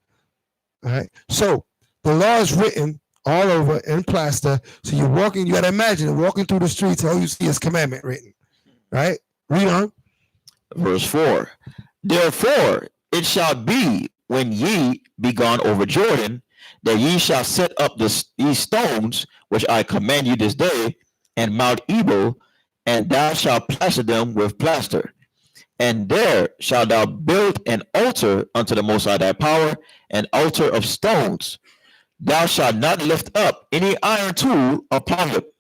All right. So the law is written all over in plaster. So you're walking, you got to imagine walking through the streets, all you see is commandment written. Right? Read on. Verse 4. Therefore it shall be when ye be gone over Jordan, that ye shall set up these stones which I command you this day, and Mount Ebal, and thou shalt plaster them with plaster. And there shalt thou build an altar unto the Most High thy power, an altar of stones. Thou shalt not lift up any iron tool upon it.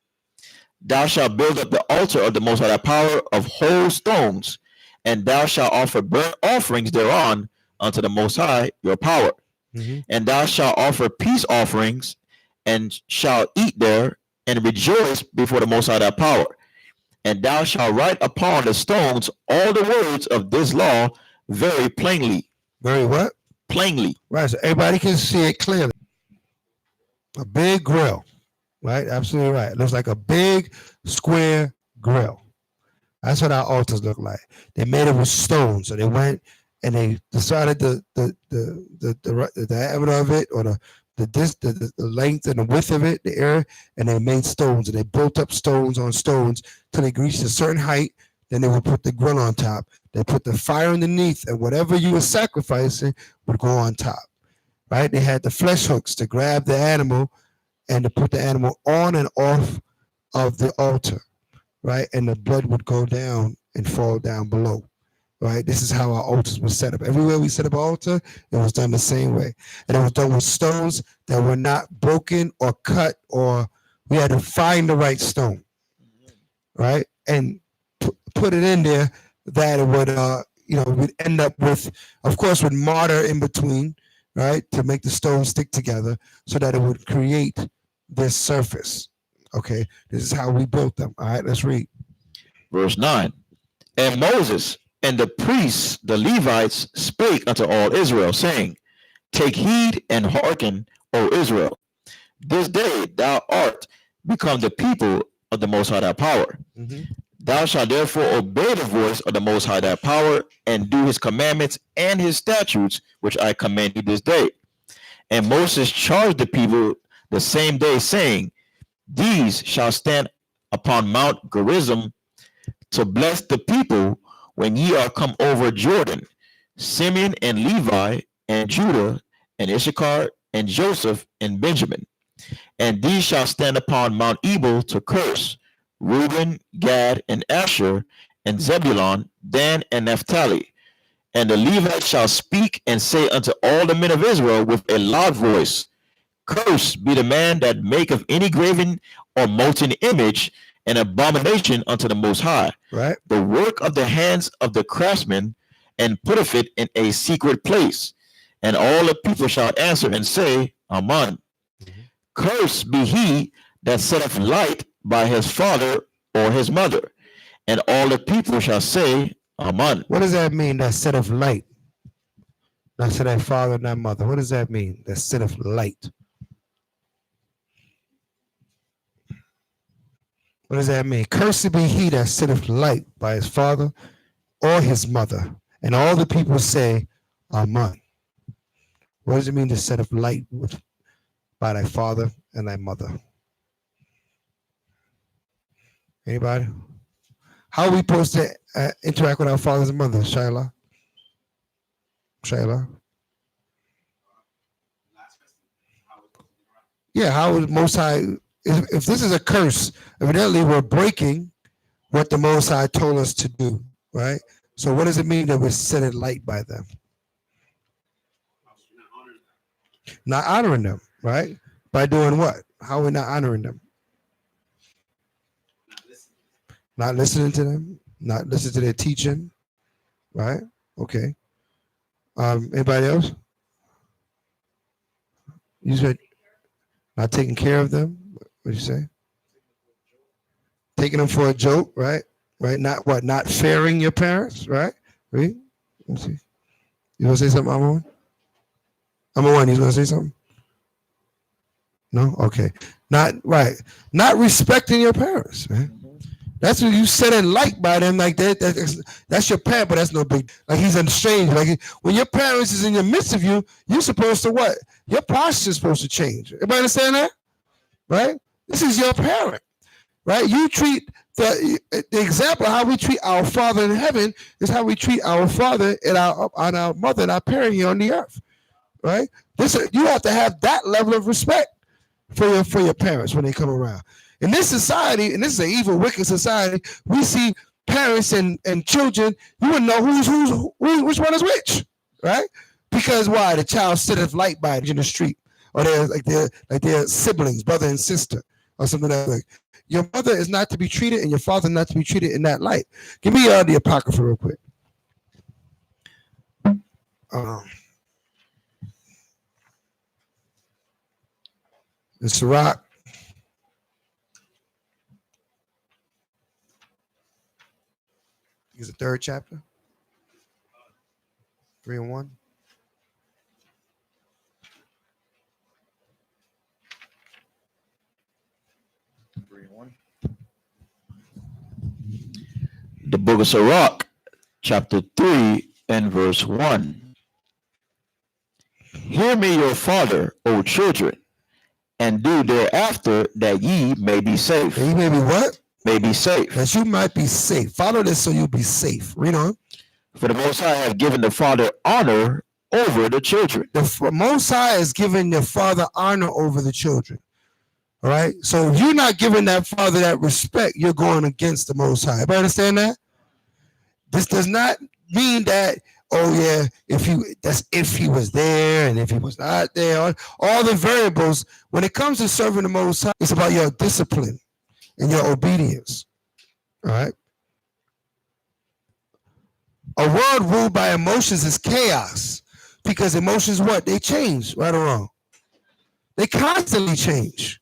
Thou shalt build up the altar of the Most High thy power of whole stones, and thou shalt offer burnt offerings thereon unto the Most High your power. Mm-hmm. And thou shalt offer peace offerings, and shalt eat there, and rejoice before the Most High thy power. And thou shalt write upon the stones all the words of this law very plainly. Very what? Plainly. Right, so everybody can see it clearly. A big grill, right? Absolutely right. It looks like a big square grill. That's what our altars look like. They made it with stone. So they went and they decided the diameter of it, or the length and the width of it, the area, and they made stones, and they built up stones on stones till they reached a certain height. Then they would put the grill on top. They put the fire underneath, and whatever you were sacrificing would go on top. Right? They had the flesh hooks to grab the animal and to put the animal on and off of the altar. Right? And the blood would go down and fall down below. Right? This is how our altars were set up. Everywhere we set up an altar, it was done the same way. And it was done with stones that were not broken or cut, or we had to find the right stone. Right? And put it in there that it would, we'd end up with, of course, with mortar in between, right? To make the stones stick together so that it would create this surface. Okay? This is how we built them. All right, let's read. Verse 9. And Moses and the priests, the Levites, spake unto all Israel, saying, Take heed and hearken, O Israel. This day thou art become the people of the Most High thy power. Mm-hmm. Thou shalt therefore obey the voice of the Most High thy power, and do his commandments and his statutes, which I command you this day. And Moses charged the people the same day, saying, These shall stand upon Mount Gerizim to bless the people when ye are come over Jordan, Simeon and Levi and Judah and Issachar and Joseph and Benjamin. And these shall stand upon Mount Ebal to curse, Reuben, Gad, and Asher, and Zebulun, Dan, and Naphtali. And the Levites shall speak and say unto all the men of Israel with a loud voice, Cursed be the man that maketh any graven or molten image, an abomination unto the Most High, right? The work of the hands of the craftsman, and putteth it in a secret place. And all the people shall answer and say, Amen. Mm-hmm. Cursed be he that setteth light by his father or his mother. And all the people shall say, Amen. What does that mean, that set of light? Not to thy father and thy mother. What does that mean, that set of light? What does that mean? Cursed be he that sitteth light by his father or his mother. And all the people say, Amen. What does it mean to set up light by thy father and thy mother? Anybody? How are we supposed to interact with our fathers and mothers, Shayla? Shayla? Yeah, how would Most High, if this is a curse, evidently we're breaking what the Most High told us to do, right? So what does it mean that we're set in light by them? Not honoring them, right? By doing what? How are we not honoring them? Not listening to them, not listening to their teaching, right? Okay. Anybody else? You said not taking care of them. What did you say? Taking them for a joke, right? Right? Not what? Not fairing your parents, right? Right? Let's see. You want to say something, Amon? Amon, you want to say something? No? Okay. Not right. Not respecting your parents, man. That's what you set in light by them, like that's your parent, but that's no big. Like he's estranged. Like when your parents is in the midst of you, you're supposed to what? Your posture is supposed to change. Everybody understand that? Right? This is your parent, right? You treat the example of how we treat our Father in heaven is how we treat our father and our mother and our parent here on the earth, right? You have to have that level of respect for your parents when they come around. In this society, and this is an evil, wicked society, we see parents and children. You wouldn't know which one is which, right? Because why? The child sitteth light by it in the street, or they're siblings, brother and sister, or something like that. Your mother is not to be treated, and your father not to be treated in that light. Give me the Apocrypha real quick. The Sirach. Is the third chapter, 3 and 1. The book of Sirach, chapter 3 and verse 1. Hear me, your father, O children, and do thereafter, that ye may be safe. That ye may be what? May be safe. That you might be safe. Follow this so you'll be safe. Read on. For the Most High have given the father honor over the children. The Most High is giving the father honor over the children. All right. So if you're not giving that father that respect, you're going against the Most High. Everybody understand that? This does not mean that, oh yeah, if he was there and if he was not there, all the variables. When it comes to serving the Most High, it's about your discipline and your obedience. All right. A world ruled by emotions is chaos, because emotions, what? They change, right or wrong. They constantly change,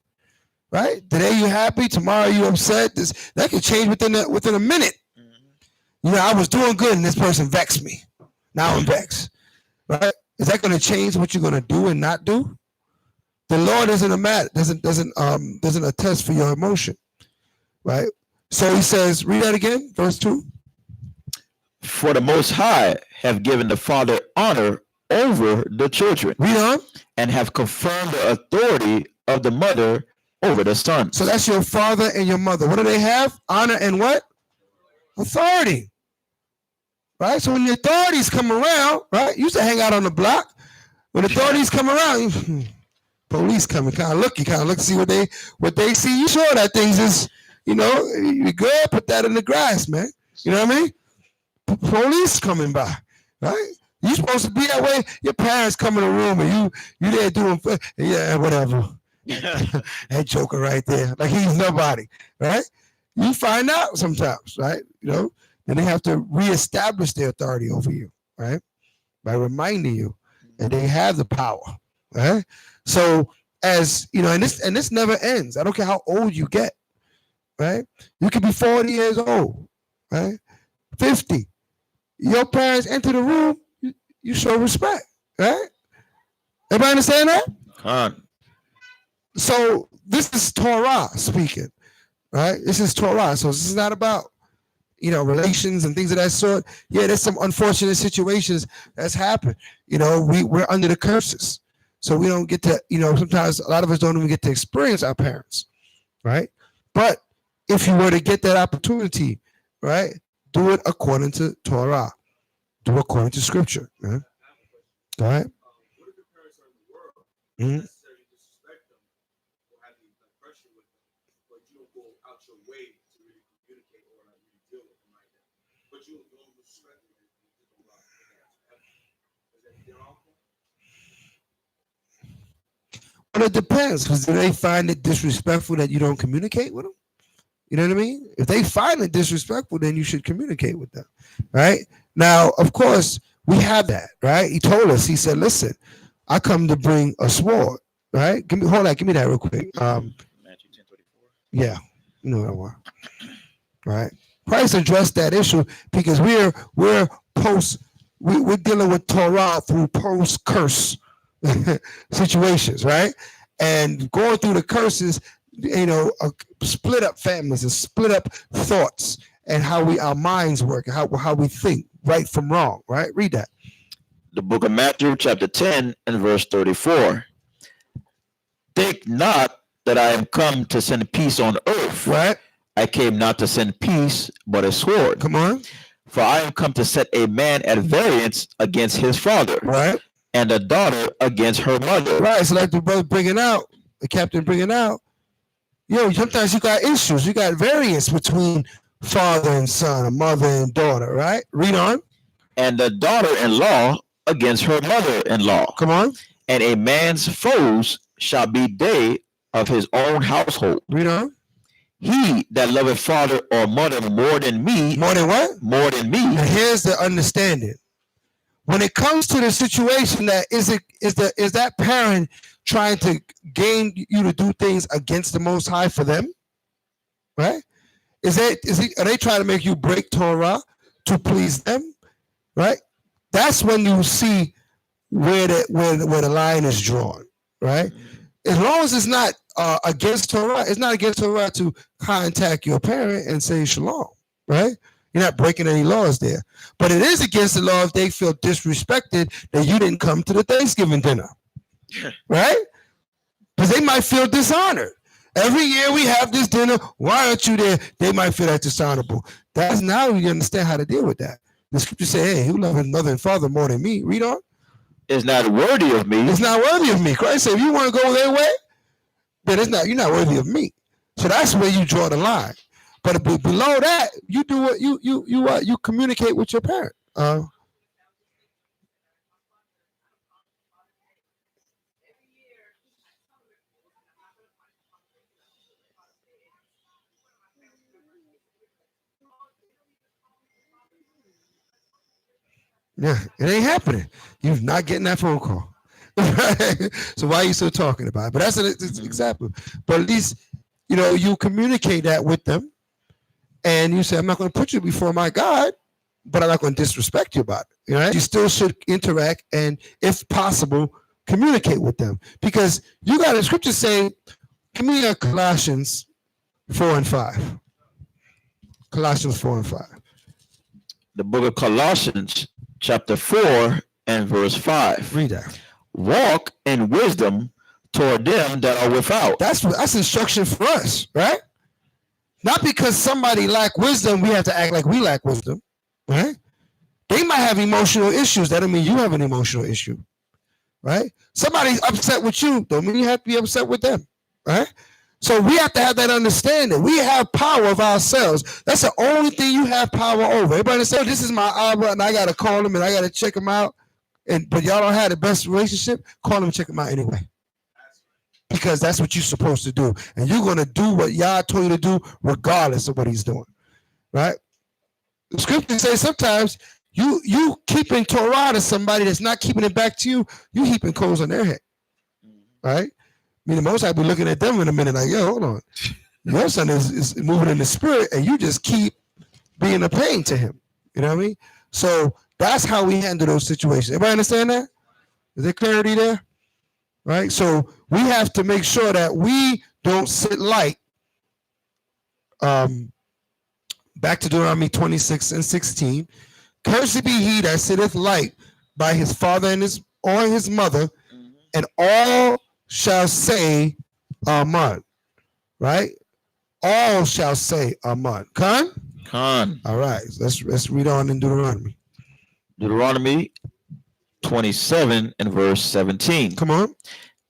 right? Today you're happy, tomorrow you're upset. That can change within a minute. You know, I was doing good and this person vexed me. Now I'm vexed, right? Is that going to change what you're going to do and not do? The Lord doesn't attest for your emotion, right? So he says, read that again, verse 2. For the Most High have given the father honor over the children. Read on. And have confirmed the authority of the mother over the son. So that's your father and your mother. What do they have? Honor and what? Authority. Right? So when the authorities come around, right? You used to hang out on the block. When authorities come around, police come and kind of look, see what they see. You sure that things is, you good, put that in the grass, man. You know what I mean? Police coming by, right? You supposed to be that way. Your parents come in the room and you there doing, yeah, whatever. That joker right there, like he's nobody, right? You find out sometimes, right? Then they have to reestablish their authority over you, right? By reminding you that they have the power, right? So as and this never ends. I don't care how old you get, right? You could be 40 years old, right? 50. Your parents enter the room, you show respect, right? Everybody understand that? So this is Torah speaking, right? This is Torah. So this is not about, relations and things of that sort. Yeah, there's some unfortunate situations that's happened. We're under the curses. So we don't get to, sometimes a lot of us don't even get to experience our parents, right? But if you were to get that opportunity, right, do it according to Torah. Do according to Scripture, man. All right. What if the parents are in the world? Necessary to disrespect them Well, it depends, because do they find it disrespectful that you don't communicate with them? You know what I mean? If they find it disrespectful, then you should communicate with them, right? Now, of course, we have that, right? He told us, he said, listen, I come to bring a sword, right? Give me that real quick. Matthew 10:34. Yeah, you know what I want, right? Christ addressed that issue because we're dealing with Torah through post curse situations, right? And going through the curses, split up families and split up thoughts and how our minds work, how we think right from wrong, right? Read that. The book of Matthew, chapter 10, and verse 34. Think not that I am come to send peace on earth. Right. I came not to send peace, but a sword. Come on. For I am come to set a man at variance against his father. Right. And a daughter against her mother. Right. So like the brother bringing out, the captain bringing out, sometimes you got issues. You got variance between father and son, a mother and daughter, right? Read on. And the daughter-in-law against her mother-in-law. Come on. And a man's foes shall be they of his own household. Read on. He that loveth father or mother more than me. More than what? More than me. Now here's the understanding. When it comes to the situation that is that parent trying to gain you to do things against the Most High for them, right? Are they trying to make you break Torah to please them, right? That's when you see where the line is drawn, right? As long as it's not against Torah, it's not against Torah to contact your parent and say shalom, right? You're not breaking any laws there. But it is against the law if they feel disrespected that you didn't come to the Thanksgiving dinner, right? Because they might feel dishonored. Every year we have this dinner. Why aren't you there? They might feel that's dishonorable. That's now you understand how to deal with that. The scripture say, hey, who loves his mother and father more than me? Read on. Is not worthy of me. It's not worthy of me. Christ said, if you want to go their way, then you're not worthy of me. So that's where you draw the line. But below that, you do what you communicate with your parent. Yeah, it ain't happening. You're not getting that phone call. So why are you still talking about it? But that's an example. But at least, you communicate that with them. And you say, I'm not going to put you before my God, but I'm not going to disrespect you about it. Right? You still should interact and, if possible, communicate with them. Because you got a scripture saying, give me Colossians 4 and 5. Colossians 4 and 5. The book of Colossians, chapter 4 and verse 5. Read that. Walk in wisdom toward them that are without. That's instruction for us, right? Not because somebody lack wisdom, we have to act like we lack wisdom, right? They might have emotional issues. That don't mean you have an emotional issue, right? Somebody's upset with you, don't mean you have to be upset with them, right? So we have to have that understanding. We have power of ourselves. That's the only thing you have power over. Everybody say, this is my Abba, and I got to call him, and I got to check him out. But y'all don't have the best relationship, call him and check him out anyway. Because that's what you're supposed to do. And you're going to do what Yah told you to do regardless of what he's doing. Right? The scripture says sometimes you keeping Torah to somebody that's not keeping it back to you, you heaping coals on their head. Right? I mean, the most I'd be looking at them in a minute like, yo, hold on. Your son is moving in the spirit and you just keep being a pain to him. You know what I mean? So that's how we handle those situations. Everybody understand that? Is there clarity there? Right? So we have to make sure that we don't sit light. Back to Deuteronomy 26 and 16. Cursed be he that sitteth light by his father and his mother, and all shall say Amen. Right? All shall say Amen. Khan? Khan. All right. Let's read on in Deuteronomy. Deuteronomy 27 and verse 17. Come on.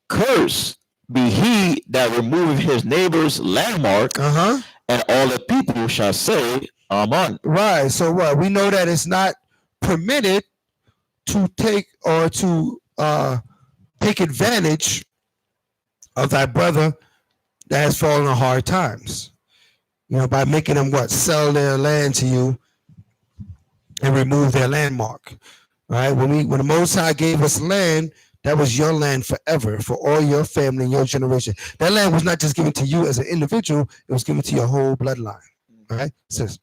Cursed be he that removeth his neighbor's landmark, and all the people shall say Amen. Right. So what? We know that it's not permitted to take or to take advantage of thy brother that has fallen on hard times. By making them what? Sell their land to you and remove their landmark. Right? When the Most High gave us land, that was your land forever for all your family and your generation. That land was not just given to you as an individual; it was given to your whole bloodline. Right? Says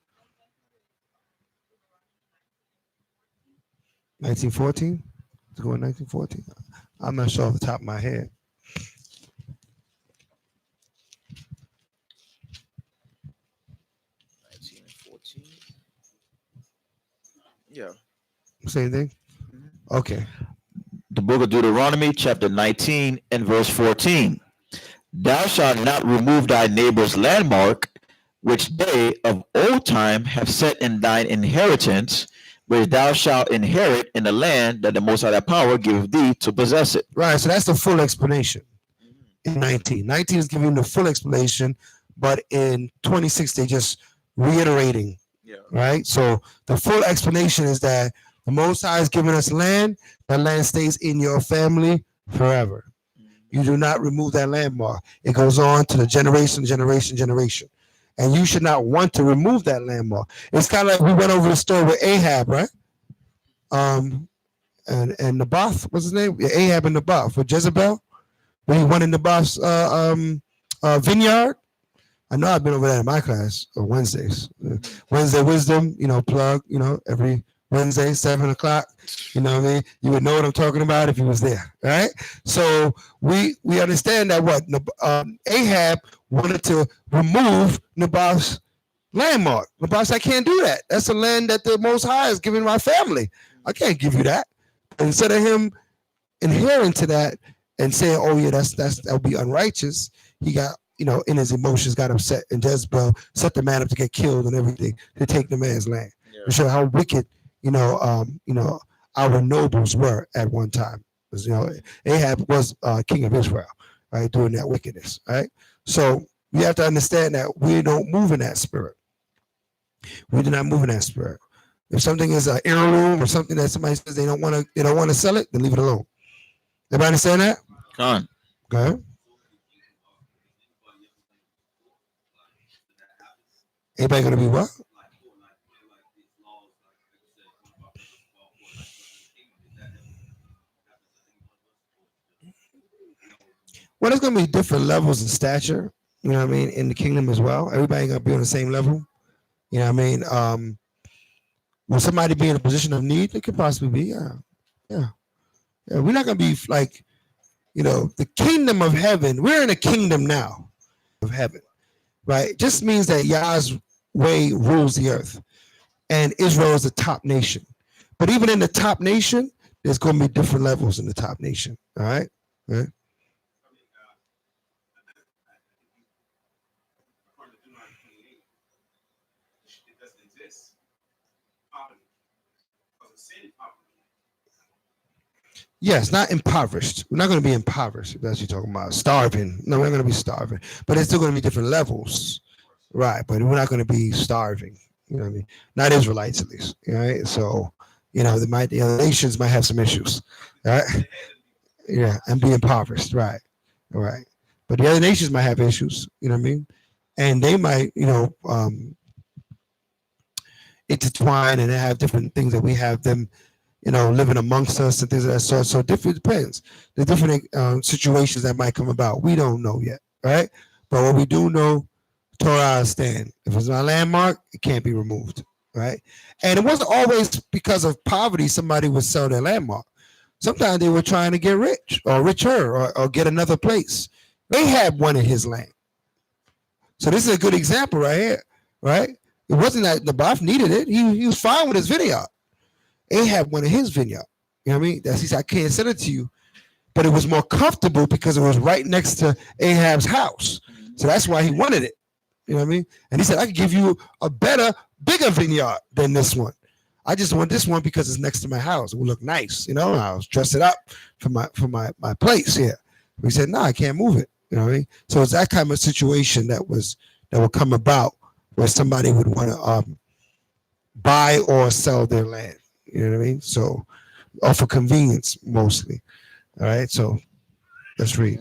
1914. Let's go in 1914. I'm not sure off the top of my head. Yeah. Same thing. Okay. The book of Deuteronomy, chapter 19 and verse 14. Thou shalt not remove thy neighbor's landmark, which they of old time have set in thine inheritance, which thou shalt inherit in the land that the Most High thy power giveth thee to possess it. Right. So that's the full explanation. In 19 is giving the full explanation, but in 26 they just reiterating. Yeah. Right. So the full explanation is that the Most High is giving us land. That land stays in your family forever. You do not remove that landmark. It goes on to the generation. And you should not want to remove that landmark. It's kind of like we went over the story with Ahab, right? And Naboth, what's his name? Yeah, Ahab and Naboth with Jezebel. When he went in Naboth's vineyard. I know I've been over there in my class on Wednesdays. Wednesday wisdom, plug, every Wednesday, 7:00. You know what I mean? You would know what I'm talking about if he was there, right? So we understand that what Ahab wanted to remove Naboth's landmark. Naboth said, I can't do that. That's the land that the Most High is giving my family. I can't give you that. And instead of him adhering to that and saying, oh yeah, that'll be unrighteous, he got, in his emotions, got upset, and Jezebel set the man up to get killed and everything to take the man's land. To show how wicked, our nobles were at one time. Because, Ahab was king of Israel, right, doing that wickedness, right? So we have to understand that we don't move in that spirit. We do not move in that spirit. If something is an heirloom or something that somebody says they don't want to sell it, then leave it alone. Everybody understand that? Con. Okay. Anybody gonna be what? Well, there's gonna be different levels in stature. You know what I mean? In the kingdom as well. Everybody ain't gonna be on the same level. You know what I mean? Will somebody be in a position of need? It could possibly be. Yeah. We're not gonna be like, the kingdom of heaven. We're in a kingdom now of heaven, right? Just means that Yah's way rules the earth, and Israel is the top nation. But even in the top nation, there's going to be different levels in the top nation. All right. Yes, not impoverished. We're not going to be impoverished. If that's what you're talking about. Starving. No, we're not going to be starving. But it's still going to be different levels. Right. But we're not going to be starving. You know what I mean? Not Israelites, at least. Right. So, the other nations might have some issues. Right. Yeah. And be impoverished. Right. Right. But the other nations might have issues. You know what I mean? And they might, intertwine and have different things that we have them, living amongst us and things of that sort. So different depends. The different situations that might come about. We don't know yet, right? But what we do know, Torah stand. If it's not a landmark, it can't be removed, right? And it wasn't always because of poverty somebody would sell their landmark. Sometimes they were trying to get rich or richer or get another place. They had one in his land. So this is a good example right here, right? It wasn't that Naboth needed it. He was fine with his vineyard. Ahab wanted his vineyard. You know what I mean? He said, I can't sell it to you. But it was more comfortable because it was right next to Ahab's house. So that's why he wanted it. You know what I mean? And he said, I could give you a better, bigger vineyard than this one. I just want this one because it's next to my house. It will look nice. I'll dress it up for my place here. But he said, no, I can't move it. You know what I mean? So it's that kind of situation that would come about where somebody would want to buy or sell their land. You know what I mean? So, or for convenience mostly. All right. So let's read.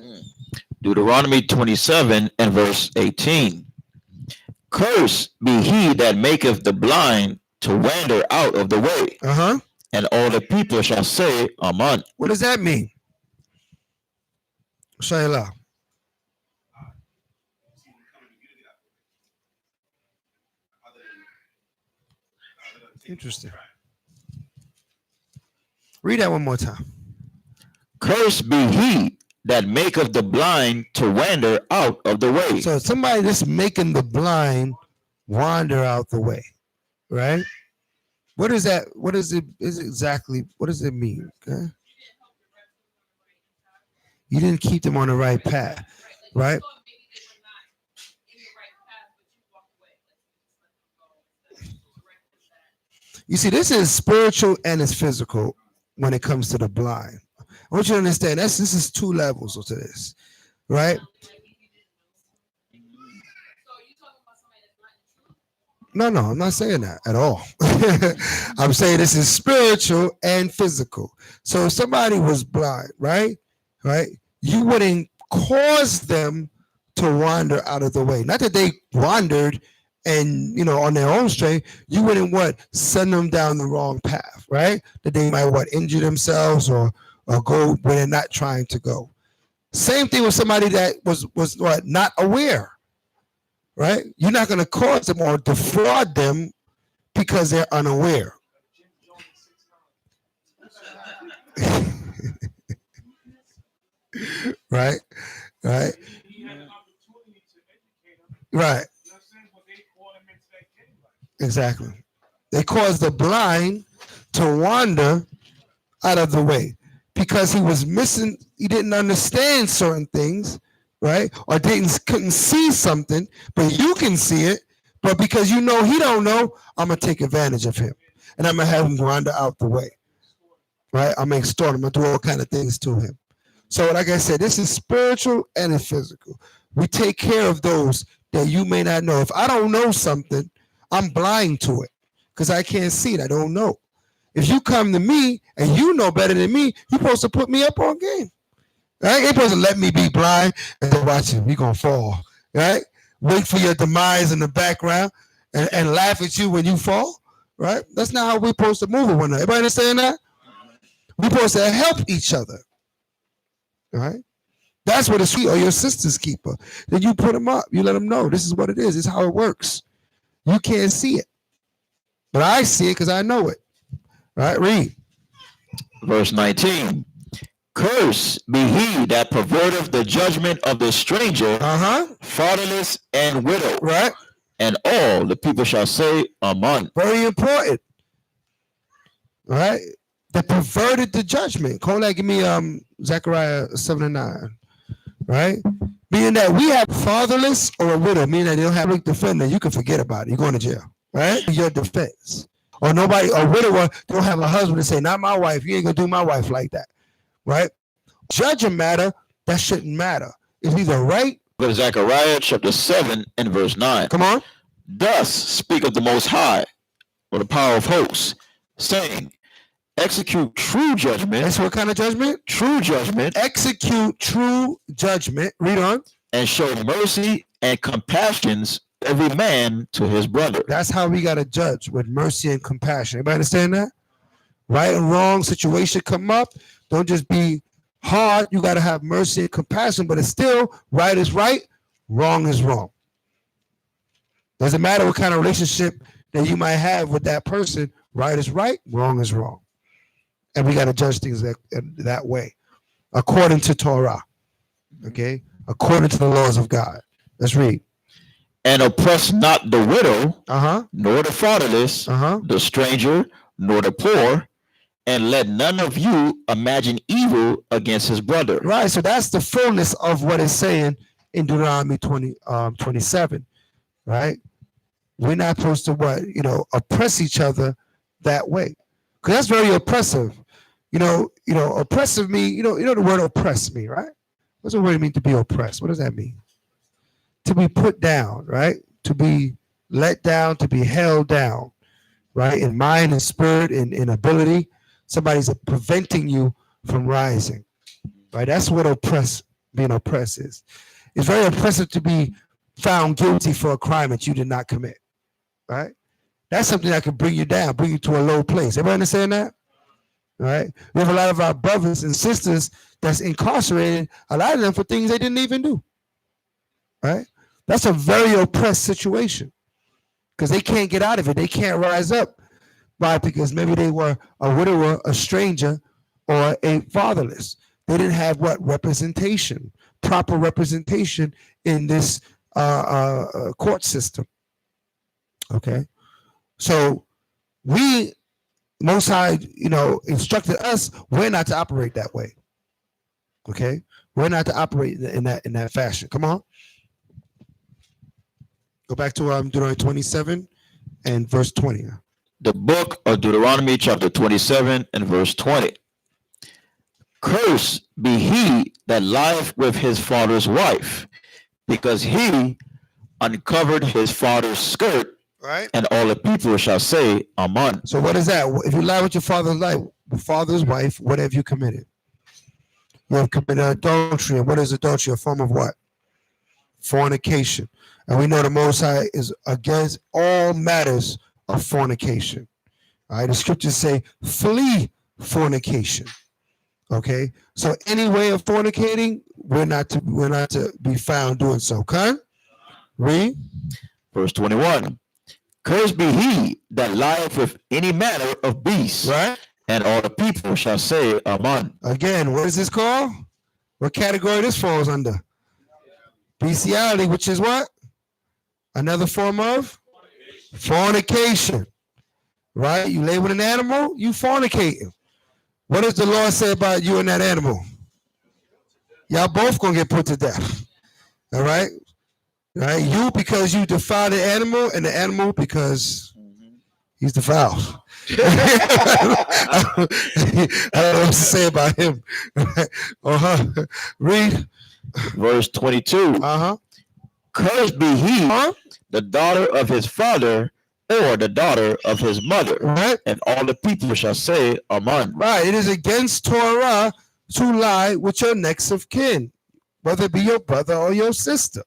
Deuteronomy 27 and verse 18. Cursed be he that maketh the blind to wander out of the way. And all the people shall say, Amen. What does that mean? Shayla. Interesting. Read that one more time. Cursed be he that maketh the blind to wander out of the way. So somebody that's making the blind wander out the way, right? What is that? What is it? Is exactly? What does it mean? Okay? You didn't keep them on the right path, right? You see, this is spiritual and it's physical when it comes to the blind. I want you to understand this is two levels to this, right? No, I'm not saying that at all. I'm saying this is spiritual and physical. So if somebody was blind, right? You wouldn't cause them to wander out of the way. Not that they wandered and, on their own strength, you wouldn't send them down the wrong path, right? That they might injure themselves or go where they're not trying to go. Same thing with somebody that was not aware, right? You're not going to cause them or defraud them because they're unaware. Right. Exactly. They cause the blind to wander out of the way because he was missing. He didn't understand certain things, right? Or couldn't see something, but you can see it. But because he don't know, I'm gonna take advantage of him, and I'm gonna have him wander out the way, right? I'm gonna extort him. I'm gonna do all kind of things to him. So, like I said, this is spiritual and it's physical. We take care of those that you may not know. If I don't know something, I'm blind to it because I can't see it. I don't know. If you come to me and you know better than me, you're supposed to put me up on game. Right? You're supposed to let me be blind and then watch it. You're going to fall. Right? Wait for your demise in the background and laugh at you when you fall. Right? That's not how we're supposed to move it. Everybody understand that? We're supposed to help each other. Right? That's what it's or your sister's keeper. Then you put them up. You let them know this is what it is. This is how it works. You can't see it, but I see it because I know it. Right? Read. Verse 19. Cursed be he that perverteth the judgment of the stranger, fatherless and widow. Right. And all the people shall say, Amen. Very important. Right? That perverted the judgment. Colette, give me Zechariah 7:9. Right? Meaning that we have fatherless or a widow, meaning that they don't have a defender. You can forget about it. You're going to jail. Right? Your defense. Or a widower don't have a husband and say, not my wife. You ain't going to do my wife like that. Right? Judge a matter, that shouldn't matter. It's either right. Go to Zechariah chapter 7 and verse 9. Come on. Thus speaketh the Most High, or the power of hosts, saying, execute true judgment. That's what kind of judgment? True judgment. Execute true judgment. Read on. And show mercy and compassions every man to his brother. That's how we got to judge, with mercy and compassion. Everybody understand that? Right and wrong situation come up. Don't just be hard. You got to have mercy and compassion, but it's still right is right, wrong is wrong. Doesn't matter what kind of relationship that you might have with that person. Right is right, wrong is wrong. And we got to judge things that way, according to Torah. Okay? According to the laws of God. Let's read. And oppress not the widow, nor the fatherless, the stranger, nor the poor, and let none of you imagine evil against his brother. Right, so that's the fullness of what it's saying in Deuteronomy 27, right? We're not supposed to oppress each other that way, because that's very oppressive. Oppressive mean, you know the word oppress me, right? What's the word mean to be oppressed? What does that mean? To be put down, right? To be let down, to be held down, right? In mind and spirit and in ability. Somebody's preventing you from rising, right? That's what being oppressed is. It's very oppressive to be found guilty for a crime that you did not commit, right? That's something that could bring you down, bring you to a low place. Everybody understand that? Right? We have a lot of our brothers and sisters that's incarcerated, a lot of them for things they didn't even do, right? That's a very oppressed situation because they can't get out of it. They can't rise up. Why? Because maybe they were a widower, a stranger, or a fatherless. They didn't have what? Representation, proper representation in this court system. Okay? So we, Most High, instructed us, we're not to operate that way. Okay? We're not to operate in that fashion. Come on. Go back to Deuteronomy 27 and verse 20. The book of Deuteronomy, chapter 27 and verse 20. Cursed be he that lieth with his father's wife, because he uncovered his father's skirt, right? And all the people shall say, Amen. So what is that? If you lie with your father's wife, what have you committed? You have committed adultery. And what is adultery? A form of what? Fornication. And we know the Most High is against all matters of fornication. All right, the scriptures say, flee fornication. Okay, so any way of fornicating, we're not to be found doing so. Okay, read verse 21. Cursed be he that lieth with any manner of beast, right? And all the people shall say, Amen. Again, what is this called? What category this falls under? Bestiality, which is what? Another form of fornication. Right? You lay with an animal, you fornicating. What does the Lord say about you and that animal? Y'all both gonna get put to death. All right? Right? You because you defiled the animal, and the animal because he's defiled. I don't know what to say about him. Read. Verse 22. Cursed be he, the daughter of his father, or the daughter of his mother, right? And all the people shall say, Amen. Right. It is against Torah to lie with your next of kin, whether it be your brother or your sister,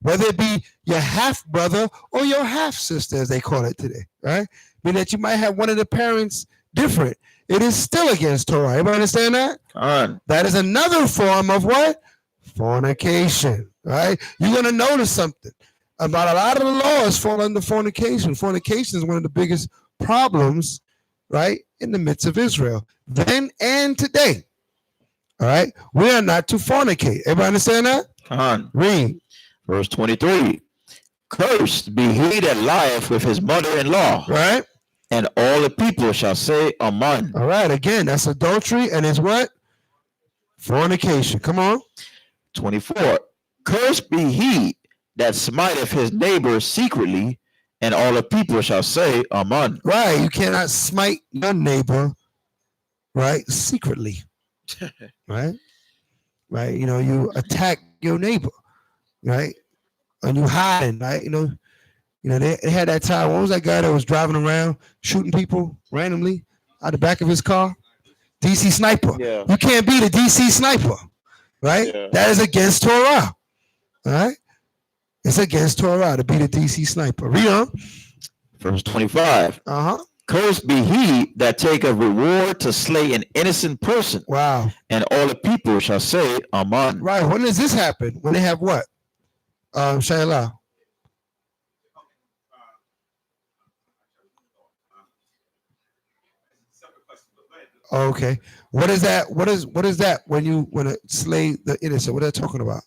whether it be your half brother or your half sister, as they call it today, right? I mean that you might have one of the parents different. It is still against Torah. Everybody understand that? That is another form of what? Fornication, right? You're going to notice something about a lot of the laws fall under fornication. Fornication is one of the biggest problems, right, in the midst of Israel, then and today. All right, we are not to fornicate. Everybody understand that? Read. Verse 23. Cursed be he that lieth with his mother-in-law, right? And all the people shall say, Amen. All right, again, that's adultery, and it's what? Fornication. Come on. 24. Cursed be he that smiteth his neighbor secretly, and all the people shall say, Amen. Right, you cannot smite your neighbor, right, secretly. Right? Right, you attack your neighbor, right? And you hiding, right? They had that time. What was that guy that was driving around shooting people randomly out the back of his car? DC sniper. Yeah. You can't be the DC sniper, right? Yeah. That is against Torah. All right? It's against Torah to be the DC sniper. Read on. Verse 25. Cursed be he that take a reward to slay an innocent person. Wow. And all the people shall say, Amen. Right. When does this happen? When they have what? Shayla. Okay. What is that? What is that when you want to slay the innocent? What are they talking about?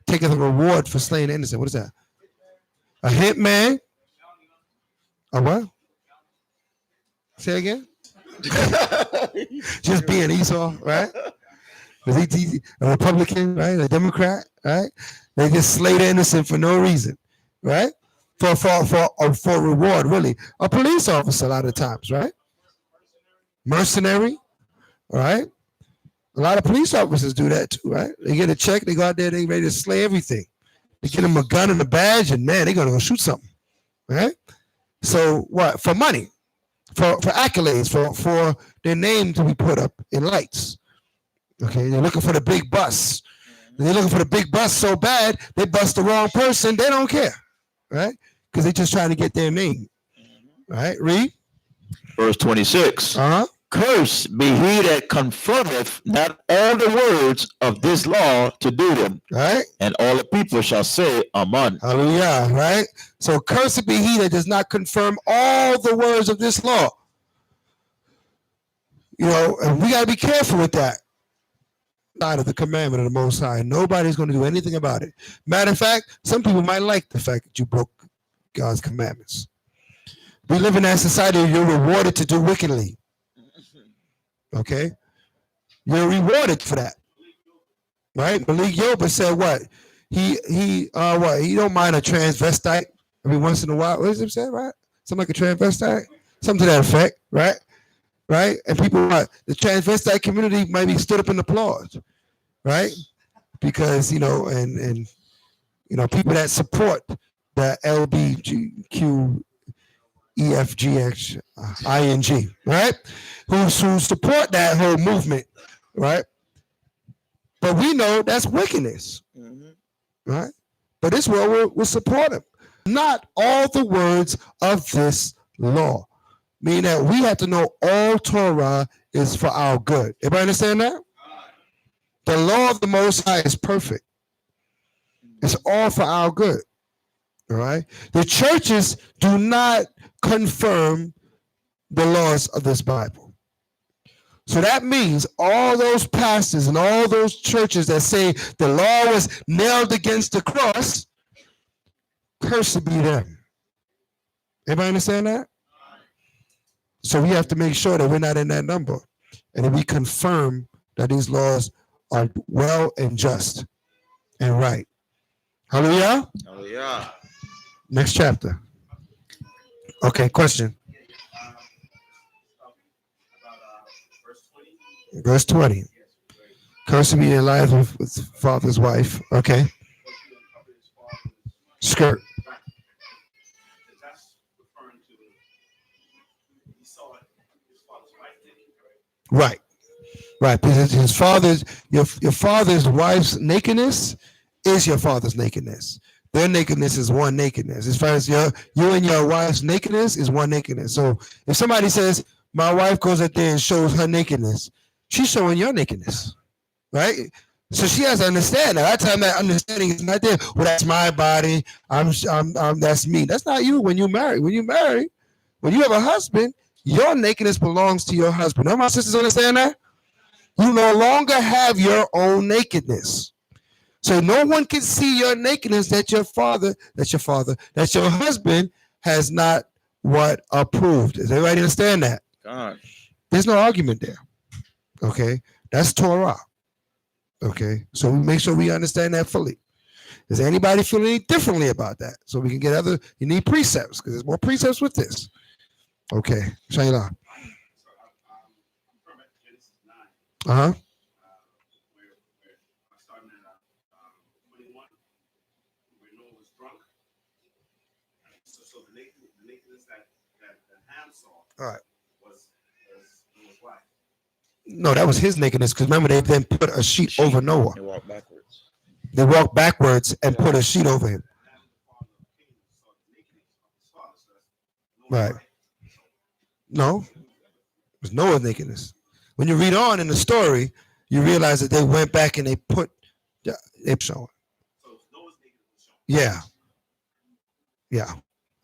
Taking the reward for slaying the innocent. What is that? A hitman? A what? Say again? Just being Esau, right? Because he's a Republican, right? A Democrat, right? They just slay the innocent for no reason, right? For reward, really. A police officer a lot of times, right? Mercenary, right? A lot of police officers do that too, right? They get a check, they go out there, they ready to slay everything. They get them a gun and a badge, and man, they're gonna go shoot something, right? So what? For money, for accolades, for their name to be put up in lights. Okay, they're looking for the big bus. They're looking for the big bus so bad they bust the wrong person. They don't care, right? Because they're just trying to get their name. Right? Read. Verse 26. Cursed be he that confirmeth not all the words of this law to do them. Right? And all the people shall say, Amen. Hallelujah. Right? So cursed be he that does not confirm all the words of this law. You know, and we got to be careful with that. Out of the commandment of the Most High. Nobody's going to do anything about it. Matter of fact, some people might like the fact that you broke God's commandments. We live in that society where you're rewarded to do wickedly. Okay? You're rewarded for that. Right? Malik Yoba said what? He don't mind a transvestite every once in a while. What does it say, right? Something like a transvestite? Something to that effect, right? Right? And people, the transvestite community might be stood up in applause, right? Because, and people that support the LBGQ EFGX right? Who support that whole movement, right? But we know that's wickedness, right? But this world will support them. Not all the words of this law. Meaning that we have to know all Torah is for our good. Everybody understand that? The law of the Most High is perfect. It's all for our good. All right? The churches do not confirm the laws of this Bible. So that means all those pastors and all those churches that say the law was nailed against the cross, cursed be them. Everybody understand that? So we have to make sure that we're not in that number and that we confirm that these laws are well and just and right. Hallelujah? Hallelujah. Next chapter. Okay, question. Verse 20. Cursed be the life with father's wife. Okay. Skirt. Right. Because his father's your father's wife's nakedness is your father's nakedness. Their nakedness is one nakedness. As far as you and your wife's nakedness is one nakedness. So if somebody says, my wife goes out there and shows her nakedness, she's showing your nakedness. Right? So she has to understand that. That time that understanding is not there. Well, that's my body. That's me. That's not you when you marry. When you have a husband, your nakedness belongs to your husband. Don't my sisters understand that? You no longer have your own nakedness. So no one can see your nakedness that your husband has not approved. Does everybody understand that? God. There's no argument there. Okay? That's Torah. Okay? So we make sure we understand that fully. Does anybody feel any differently about that? So we can get you need precepts, because there's more precepts with this. Okay. Shayla. Uh-huh. All right. No, that was his nakedness, because remember, they then put a sheet over Noah. They walked backwards and put a sheet over him. Right. No. It was Noah's nakedness. When you read on in the story, you realize that they went back and they showing. Yeah. Yeah.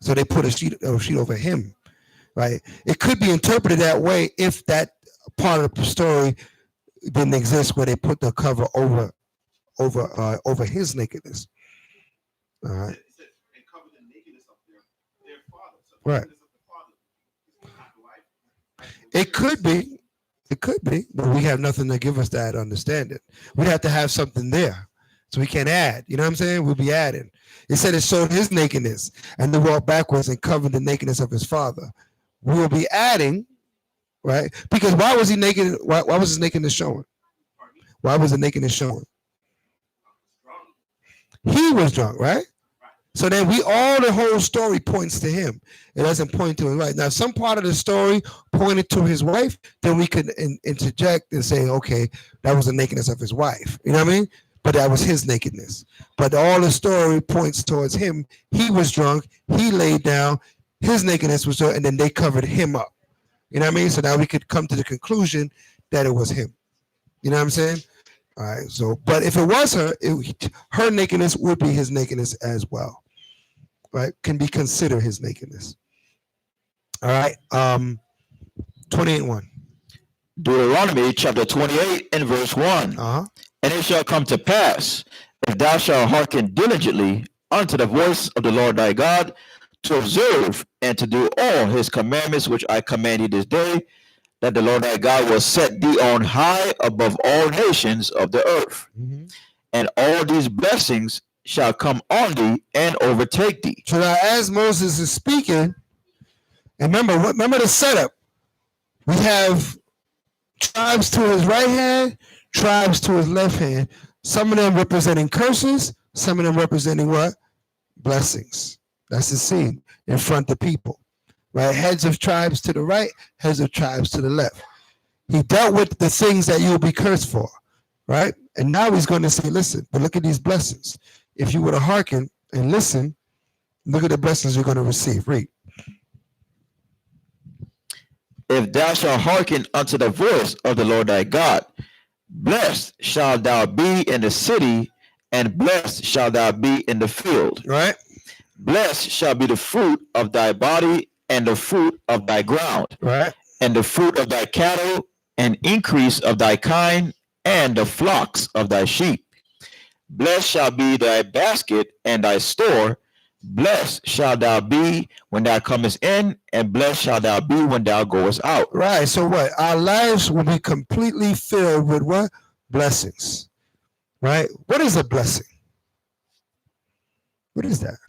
So they put a sheet over him. Right. It could be interpreted that way if that part of the story didn't exist, where they put the cover over his nakedness. All right. Right. It could be, but we have nothing to give us that understanding. We'd have to have something there, so we can't add. You know what I'm saying? We'll be adding. It said it showed his nakedness, and they walked backwards and covered the nakedness of his father. We will be adding, right? Because why was he naked? Why was his nakedness showing? Why was the nakedness showing? He was drunk, right? So then the whole story points to him. It doesn't point to his wife. Now, if some part of the story pointed to his wife, then we could interject and say, okay, that was the nakedness of his wife. You know what I mean? But that was his nakedness. But all the story points towards him. He was drunk. He laid down. His nakedness was there, and then they covered him up. You know what I mean? So now we could come to the conclusion that it was him. You know what I'm saying? All right. So, but if it was her, her nakedness would be his nakedness as well. Right? Can be considered his nakedness. All right. 28:1. Deuteronomy chapter 28 and verse 1. Uh-huh. And it shall come to pass, if thou shalt hearken diligently unto the voice of the Lord thy God, to observe and to do all his commandments which I command thee this day, that the Lord thy God will set thee on high above all nations of the earth. Mm-hmm. And all these blessings shall come on thee and overtake thee. So now as Moses is speaking, and remember the setup. We have tribes to his right hand, tribes to his left hand. Some of them representing curses, some of them representing what? Blessings. That's the scene in front of people. Right? Heads of tribes to the right, heads of tribes to the left. He dealt with the things that you will be cursed for. Right? And now he's going to say, listen, but look at these blessings. If you were to hearken and listen, look at the blessings you're going to receive. Read. If thou shalt hearken unto the voice of the Lord thy God, blessed shalt thou be in the city, and blessed shalt thou be in the field. Right? Blessed shall be the fruit of thy body, and the fruit of thy ground, Right? and the fruit of thy cattle, and increase of thy kind, and the flocks of thy sheep. Blessed shall be thy basket and thy store. Blessed shalt thou be when thou comest in, and blessed shalt thou be when thou goest out. Right. So what? Our lives will be completely filled with what? Blessings. Right? What is a blessing? What is that?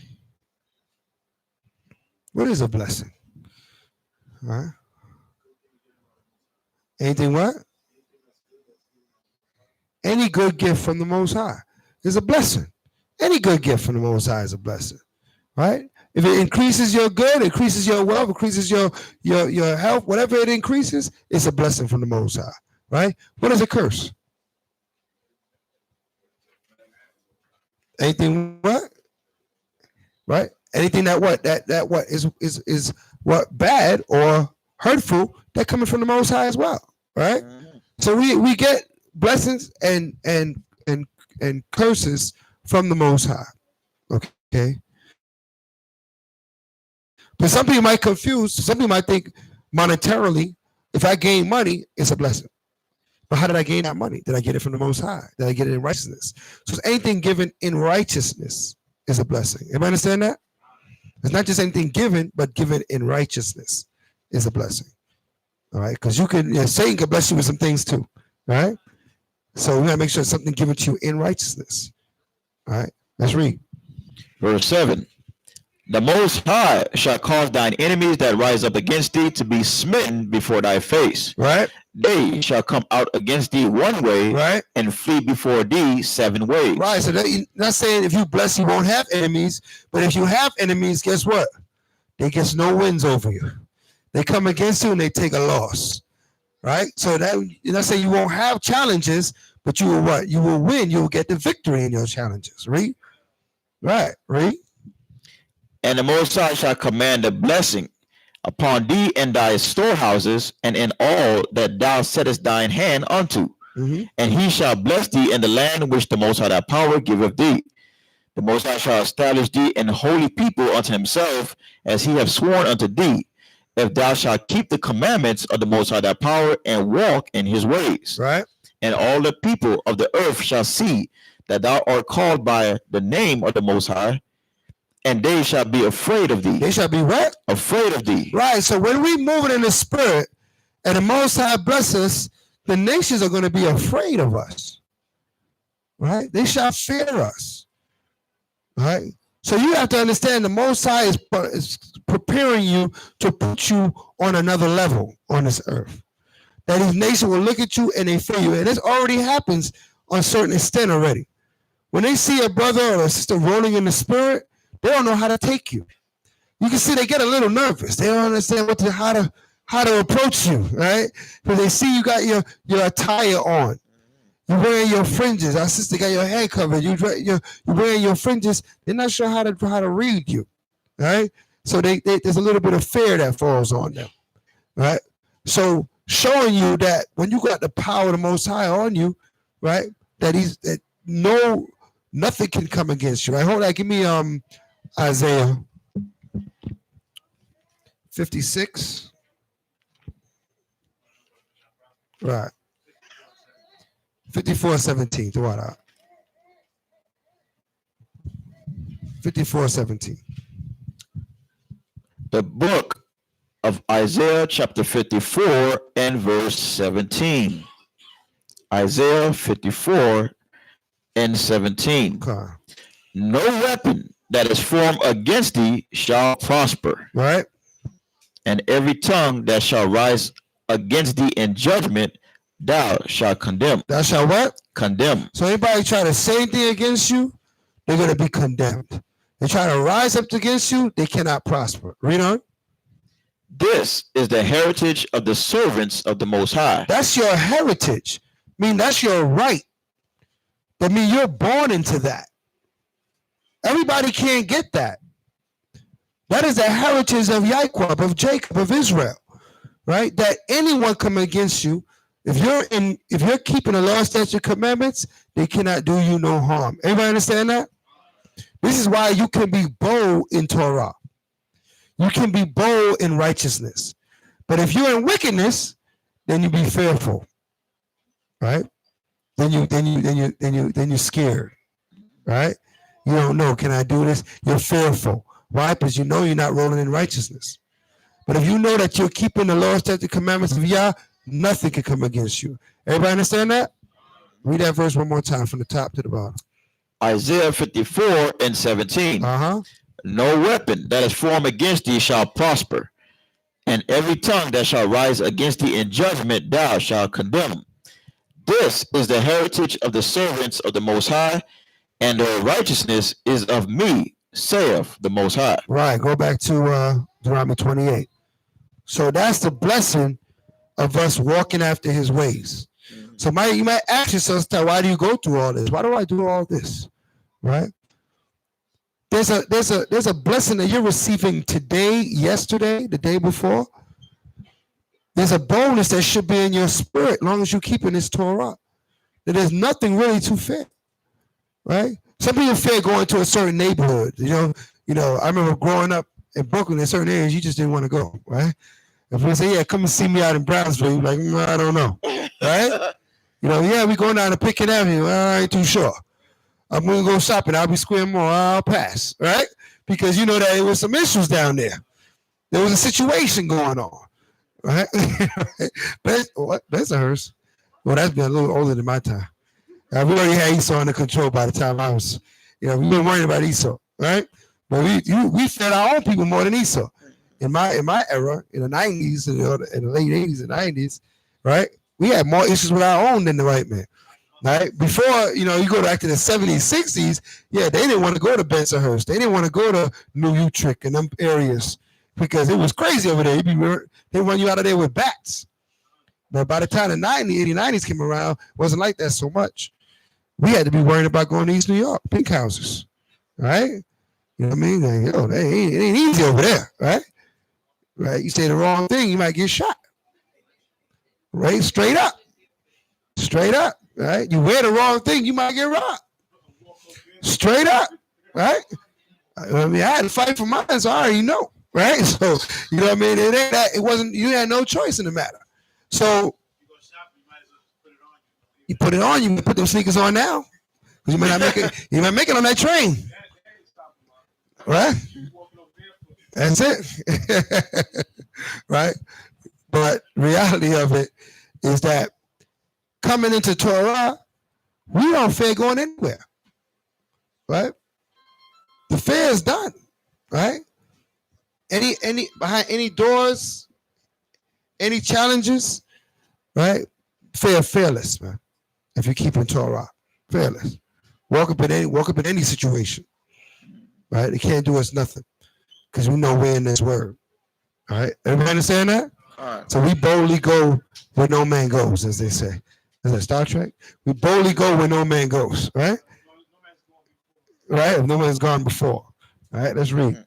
What is a blessing? All right. Anything what? Any good gift from the Most High is a blessing. Any good gift from the Most High is a blessing. Right? If it increases your good, increases your wealth, increases your health, whatever it increases, it's a blessing from the Most High. Right? What is a curse? Anything what? Right? Anything that what? That what is what bad or hurtful that coming from the Most High as well. Right? Mm-hmm. So we get blessings and curses from the Most High. Okay. But some people might confuse, some people might think monetarily, if I gain money, it's a blessing. But how did I gain that money? Did I get it from the Most High? Did I get it in righteousness? So anything given in righteousness is a blessing. Everybody understand that? It's not just anything given, but given in righteousness is a blessing. All right? Because Satan can bless you with some things too. All right? So we gotta make sure it's something given to you in righteousness. All right? Let's read. Verse 7. The Most High shall cause thine enemies that rise up against thee to be smitten before thy face. Right? They shall come out against thee one way, right, and flee before thee 7 ways. Right. So not saying if you bless, you won't have enemies. But if you have enemies, guess what? They get no wins over you. They come against you and they take a loss. Right? So that you're not saying you won't have challenges, but you will what? You will win. You will get the victory in your challenges. Read. Right. Read. And the Most High shall command a blessing upon thee in thy storehouses, and in all that thou settest thine hand unto. Mm-hmm. And he shall bless thee in the land which the Most High thy power giveth thee. The Most High shall establish thee an holy people unto himself, as he hath sworn unto thee, if thou shalt keep the commandments of the Most High thy power, and walk in his ways. Right. And all the people of the earth shall see that thou art called by the name of the Most High, and they shall be afraid of thee. They shall be what? Afraid of thee. Right. So when we move in the spirit and the Most High bless us, the nations are going to be afraid of us. Right? They shall fear us. Right? So you have to understand the Most High is preparing you to put you on another level on this earth. That these nations will look at you and they fear you. And this already happens on a certain extent already. When they see a brother or a sister rolling in the spirit, they don't know how to take you. You can see they get a little nervous. They don't understand how to approach you, right? Because they see you got your attire on. You're wearing your fringes. Our sister got your hair covered. You're wearing your fringes. They're not sure how to read you, right? So there's a little bit of fear that falls on them, right? So showing you that when you got the power of the Most High on you, right? That nothing can come against you, right? Hold on, give me Isaiah 56. Right. 54:17. Do what? 54:17. The book of Isaiah chapter 54 and verse 17. Isaiah 54 and 17. Okay. No weapon that is formed against thee shall prosper. Right. And every tongue that shall rise against thee in judgment, thou shalt condemn. Thou shalt what? Condemn. So anybody try to say anything against you, they're going to be condemned. They try to rise up against you, they cannot prosper. Read on. This is the heritage of the servants of the Most High. That's your heritage. I mean, that's your right. I mean, you're born into that. Everybody can't get that. That is the heritage of Jacob, of Jacob, of Israel, right? That anyone coming against you, if you're keeping the law, statute, commandments, they cannot do you no harm. Everybody understand that? This is why you can be bold in Torah. You can be bold in righteousness. But if you're in wickedness, then you be fearful, right? Then you're scared, right? You don't know, can I do this? You're fearful. Why? Because you know you're not rolling in righteousness. But if you know that you're keeping the law, statute, commandments of Yah, nothing can come against you. Everybody understand that? Read that verse one more time from the top to the bottom. Isaiah 54 and 17. No weapon that is formed against thee shall prosper, and every tongue that shall rise against thee in judgment thou shalt condemn. This is the heritage of the servants of the Most High, and their righteousness is of me, saith the Most High. Right, go back to Deuteronomy 28. So that's the blessing of us walking after his ways. So you might ask yourself, why do you go through all this? Why do I do all this? Right? There's a blessing that you're receiving today, yesterday, the day before. There's a bonus that should be in your spirit as long as you keep in this Torah. There's nothing really too fair. Right? Some people fear going to a certain neighborhood. You know, I remember growing up in Brooklyn in certain areas, you just didn't want to go, right? If we say, yeah, come and see me out in Brownsville, you're like, I don't know. Right? Yeah, we going down to Pickett Avenue. I ain't too sure. I'm going to go shopping. I'll be Square Mall. I'll pass, right? Because you know that there was some issues down there. There was a situation going on, right? But that's a hearse. Well, that's been a little older than my time. We already had Esau under control by the time I was, we weren't worried about Esau, right? But we fed our own people more than Esau. In my era, in the 90s, in the late 80s and 90s, right? We had more issues with our own than the white man. Right? Before, you go back to the 70s, 60s, yeah, they didn't want to go to Bensonhurst. They didn't want to go to New Utrecht and them areas because it was crazy over there. They run you out of there with bats. But by the time the 80s, 90s came around, it wasn't like that so much. We had to be worried about going to East New York, pink houses, right? You know what I mean? Like, it ain't easy over there, right? Right? You say the wrong thing, you might get shot. Right? Straight up. Right? You wear the wrong thing, you might get robbed. Straight up, right? I mean, I had to fight for mine, so I already know, right? So, you know what I mean? It ain't that. It wasn't. You had no choice in the matter. So, you put it on. You can put them sneakers on now, because you might not make it. You might make it on that train, right? That's it, right? But reality of it is that coming into Torah, we don't fear going anywhere, right? The fear is done, right? Behind any doors, any challenges, right? Fearless, man. If you keep in Torah, fearless. Walk up in any situation. right? It can't do us nothing because we know we're in this word. All right, everybody understand that? All right. So we boldly go where no man goes, as they say. Is that Star Trek? We boldly go where no man goes, right? Right? If no man's gone before. All right, let's read.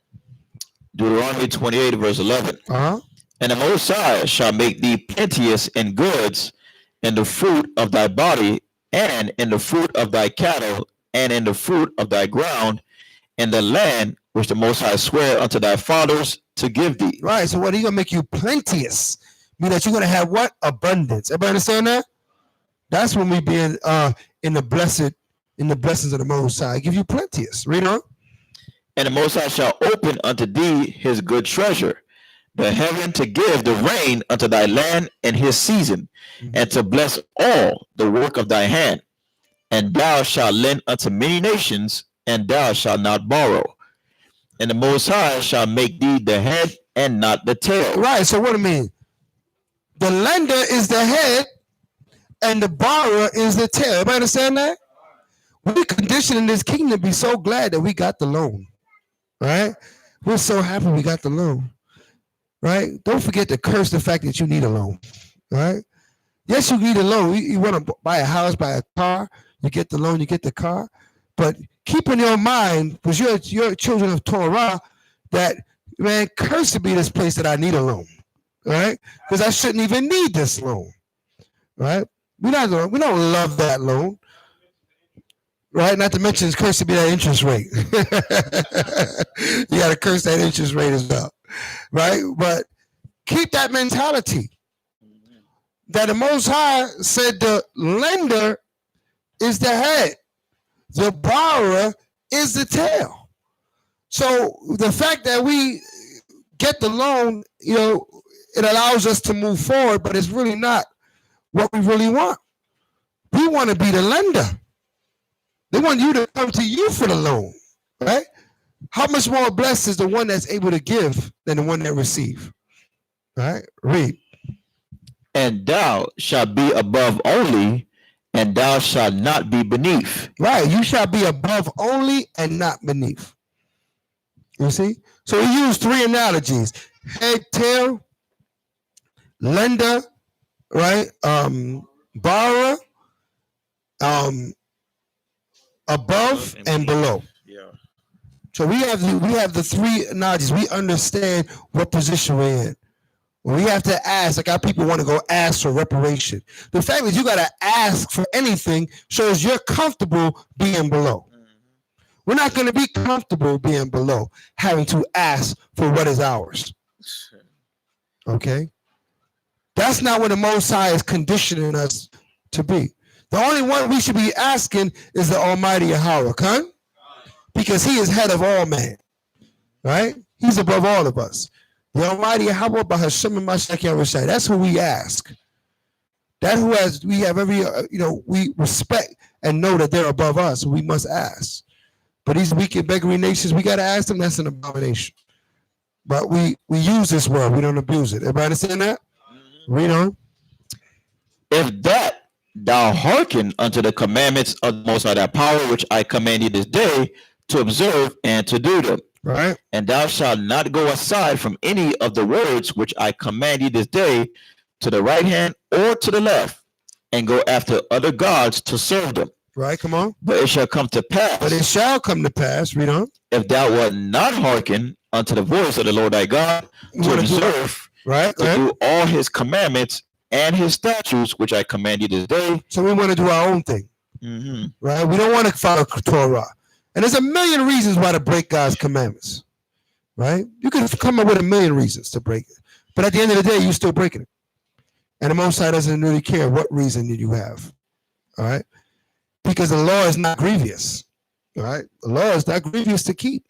Deuteronomy 28, verse 11. Uh-huh. And the Most High shall make thee plenteous in goods, in the fruit of thy body, and in the fruit of thy cattle, and in the fruit of thy ground, in the land which the Most High sware unto thy fathers to give thee. Right. So what? He's gonna make you plenteous. Mean that you're gonna have what? Abundance. Everybody understand that? That's when we be in the blessings of the Most High. Give you plenteous. Read on. And the Most High shall open unto thee his good treasure, the heaven to give the rain unto thy land in his season, and to bless all the work of thy hand. And thou shalt lend unto many nations, and thou shalt not borrow. And the Most High shall make thee the head and not the tail. Right. So what do I mean? The lender is the head, and the borrower is the tail. Everybody understand that? We're conditioned in this kingdom to be so glad that we got the loan. Right? We're so happy we got the loan. Right? Don't forget to curse the fact that you need a loan. Right? Yes, you need a loan. You want to buy a house, buy a car. You get the loan, you get the car. But keep in your mind, because you're children of Torah, that, man, cursed to be this place that I need a loan. Right? Because I shouldn't even need this loan. Right? We don't love that loan. Right? Not to mention it's cursed to be that interest rate. You got to curse that interest rate as well. Right? But keep that mentality that the Most High said the lender is the head, the borrower is the tail. So the fact that we get the loan, it allows us to move forward, but it's really not what we really want. We want to be the lender. They want you to come to you for the loan, right? How much more blessed is the one that's able to give than the one that receives? Right? Read. And thou shalt be above only, and thou shalt not be beneath. Right. You shall be above only and not beneath. You see? So we use three analogies: head, tail, lender, right? Borrower, above and below. Yeah. So we have the three analogies. We understand what position we're in. When we have to ask, like our people want to go ask for reparation. The fact that you got to ask for anything shows you're comfortable being below. We're not going to be comfortable being below, having to ask for what is ours. Okay? That's not what the Most High is conditioning us to be. The only one we should be asking is the Almighty Yahweh, okay? Because he is head of all man, right? He's above all of us. The Almighty Yahweh, Bahashem and Mashiach Yahushua. That's who we ask. That who has, we have every, we respect and know that they're above us. We must ask. But these wicked beggarly nations, we got to ask them. That's an abomination. But we use this word. We don't abuse it. Everybody understand that? Read on. If that thou hearken unto the commandments of the Most High thy power, which I command thee this day, to observe and to do them. Right. And thou shalt not go aside from any of the words which I command thee this day, to the right hand or to the left, and go after other gods to serve them. Right, come on. But it shall come to pass. But it shall come to pass, read on. If thou wilt not hearken unto the voice of the Lord thy God, to observe, right, to do all his commandments and his statutes, which I command you this day. So we want to do our own thing. Right? We don't want to follow Torah. And there's a million reasons why to break God's commandments. Right? You can come up with a million reasons to break it. But at the end of the day, you're still breaking it. And the Most High doesn't really care what reason you have. All right? Because the law is not grievous. All right? The law is not grievous to keep.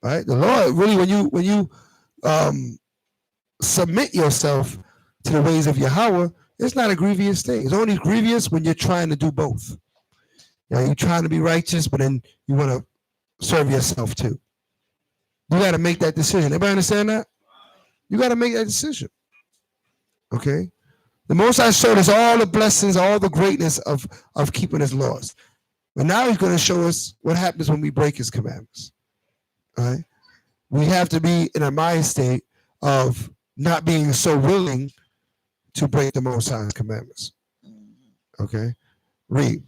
All right? The law, really, when you submit yourself to the ways of Yahweh, it's not a grievous thing. It's only grievous when you're trying to do both. You're trying to be righteous, but then you want to serve yourself too. You got to make that decision. Everybody understand that? You got to make that decision. Okay? The Most High showed us all the blessings, all the greatness of keeping his laws. But now he's going to show us what happens when we break his commandments. All right. We have to be in a mind state of not being so willing to break the Most High's commandments. Okay. Read.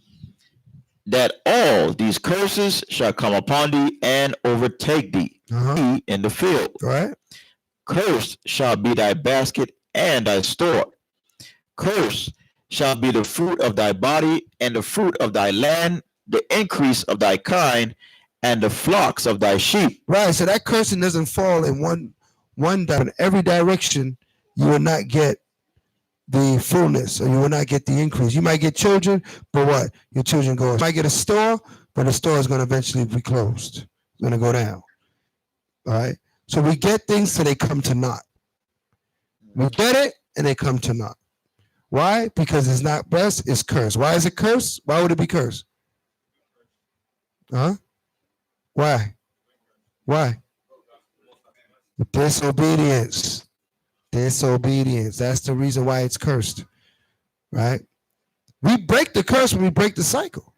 That all these curses shall come upon thee and overtake thee in the field. All right. Cursed shall be thy basket and thy store. Cursed shall be the fruit of thy body and the fruit of thy land, the increase of thy kind, and the flocks of thy sheep. Right. So that cursing doesn't fall in one in every direction. You will not get the fullness, or you will not get the increase. You might get children, but what? Your children go. You might get a store, but the store is going to eventually be closed. It's going to go down. All right. So we get things so they come to naught. We get it and they come to naught. Why? Because it's not blessed, it's cursed. Why is it cursed? Why would it be cursed? Huh? Why? Why? Disobedience. Disobedience. That's the reason why it's cursed. Right? We break the curse when we break the cycle.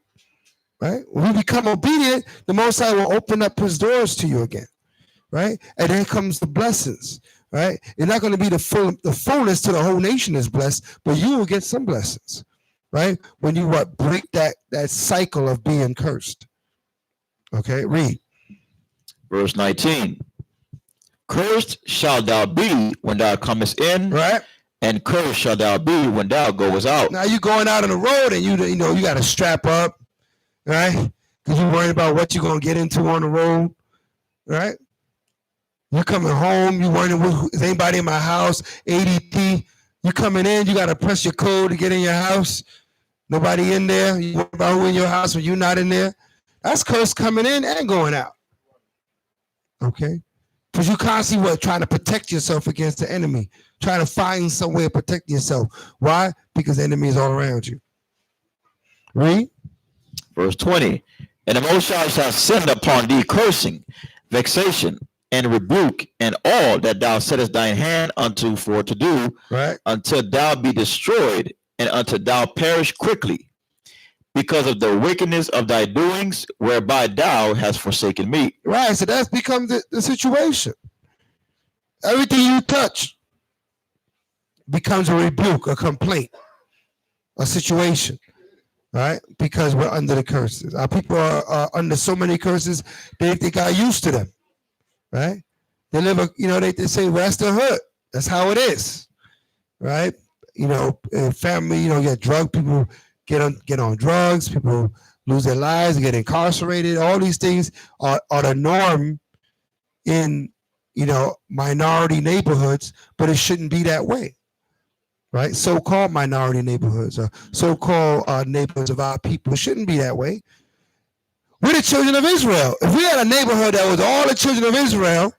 Right? When we become obedient, the Most High will open up his doors to you again. Right? And then comes the blessings. Right? It's not going to be the fullness to the whole nation is blessed, but you will get some blessings. Right? When you break that cycle of being cursed. Okay, read. Verse 19. Cursed shalt thou be when thou comest in, right? And cursed shalt thou be when thou goest out. Now you going out on the road and you got to strap up, right? Because you're worried about what you're going to get into on the road, right? You're coming home, you're wondering, is anybody in my house? ADT, you coming in, you got to press your code to get in your house. Nobody in there. You worry about who in your house when you're not in there. That's curse coming in and going out. Okay? Because you constantly trying to protect yourself against the enemy, trying to find some way to protect yourself. Why? Because the enemy is all around you. Read. Verse 20. And the Most High shall send upon thee cursing, vexation, and rebuke, and all that thou settest thine hand unto for to do, right, until thou be destroyed, and until thou perish quickly, because of the wickedness of thy doings, whereby thou hast forsaken me. Right, so that's become the situation. Everything you touch becomes a rebuke, a complaint, a situation, right? Because we're under the curses. Our people are under so many curses, they got used to them, right? They live, they say, well, that's the hood. That's how it is, right? Family, you get drug people. Get on drugs, people lose their lives, get incarcerated. All these things are the norm in, minority neighborhoods, but it shouldn't be that way, right? So-called minority neighborhoods, or so-called neighborhoods of our people, it shouldn't be that way. We're the children of Israel. If we had a neighborhood that was all the children of Israel,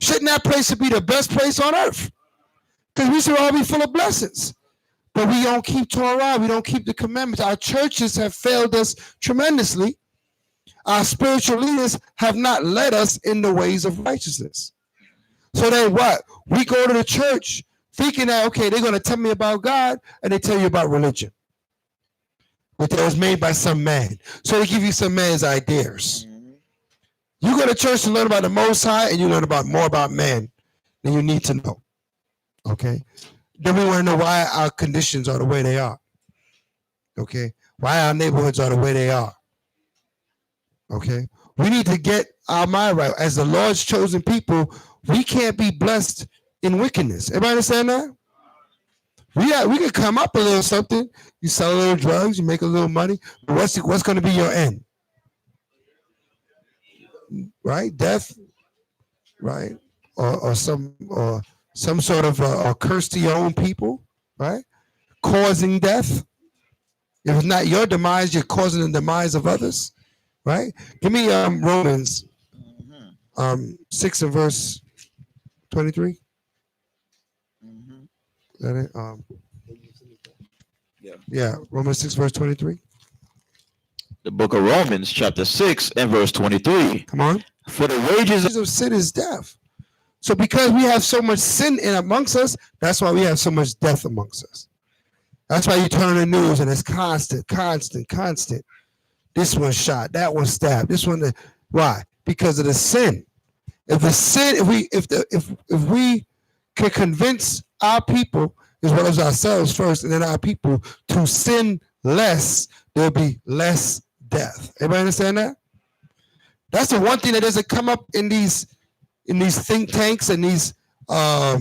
shouldn't that place be the best place on earth? Because we should all be full of blessings. But we don't keep Torah. We don't keep the commandments. Our churches have failed us tremendously. Our spiritual leaders have not led us in the ways of righteousness. So then what? We go to the church thinking that, okay, they're going to tell me about God, and they tell you about religion. But that was made by some man. So they give you some man's ideas. You go to church to learn about the Most High, and you learn more about man than you need to know. Okay? Then we want to know why our conditions are the way they are. Okay? Why our neighborhoods are the way they are. Okay? We need to get our mind right. As the Lord's chosen people, we can't be blessed in wickedness. Everybody understand that? We can come up a little something. You sell a little drugs, you make a little money. But what's going to be your end? Right? Death? Right? Or some sort of a curse to your own people, right? Causing death. If it's not your demise, you're causing the demise of others, right? Give me Romans 6 and verse 23. Is that it? Yeah, Romans 6 verse 23. The book of Romans chapter 6 and verse 23. Come on. For the wages of sin is death. So because we have so much sin in amongst us, that's why we have so much death amongst us. That's why you turn on the news and it's constant. This one shot, that one stabbed, this one. Why? Because of the sin. If the sin, if we can convince our people as well as ourselves first, and then our people to sin less, there'll be less death. Everybody understand that? That's the one thing that doesn't come up in these think tanks and these what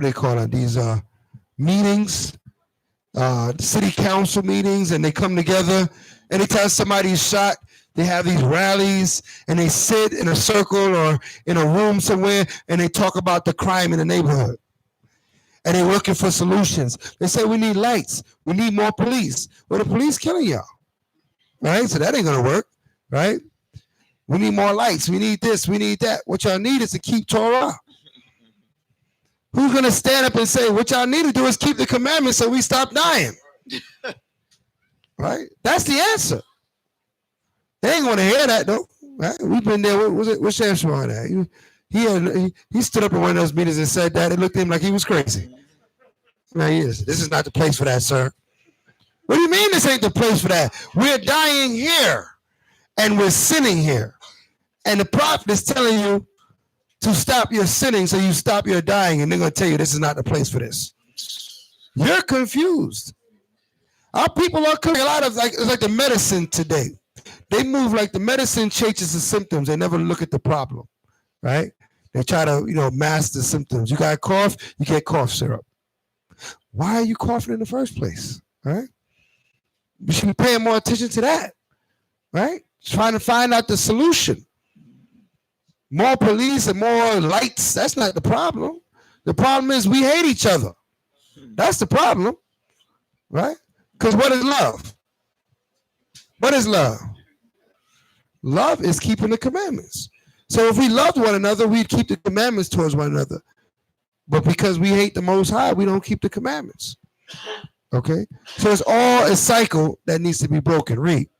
do they call it? These meetings, city council meetings, and they come together. Anytime somebody's shot, they have these rallies and they sit in a circle or in a room somewhere and they talk about the crime in the neighborhood. And they're looking for solutions. They say, we need lights. We need more police. Well, the police killing y'all. Right? So that ain't going to work. Right? We need more lights. We need this. We need that. What y'all need is to keep Torah. Who's going to stand up and say, what y'all need to do is keep the commandments so we stop dying? Right? That's the answer. They ain't going to hear that, though. Right? We've been there. What's Samson on that? He stood up in one of those meetings and said that. It looked at him like he was crazy. Now, this is not the place for that, sir. What do you mean this ain't the place for that? We're dying here, and we're sinning here. And the prophet is telling you to stop your sinning so you stop your dying, and they're going to tell you this is not the place for this. You're confused. Our people are coming a lot of it's like the medicine today. They move like the medicine changes the symptoms. They never look at the problem, right? They try to, mask the symptoms. You got a cough, you get cough syrup. Why are you coughing in the first place, right? You should be paying more attention to that, right? Trying to find out the solution. More police and more lights, that's not the problem. The problem is we hate each other. That's the problem, right? Because what is love? What is love? Love is keeping the commandments. So if we loved one another, we'd keep the commandments towards one another. But because we hate the Most High, we don't keep the commandments. Okay? So it's all a cycle that needs to be broken. Read.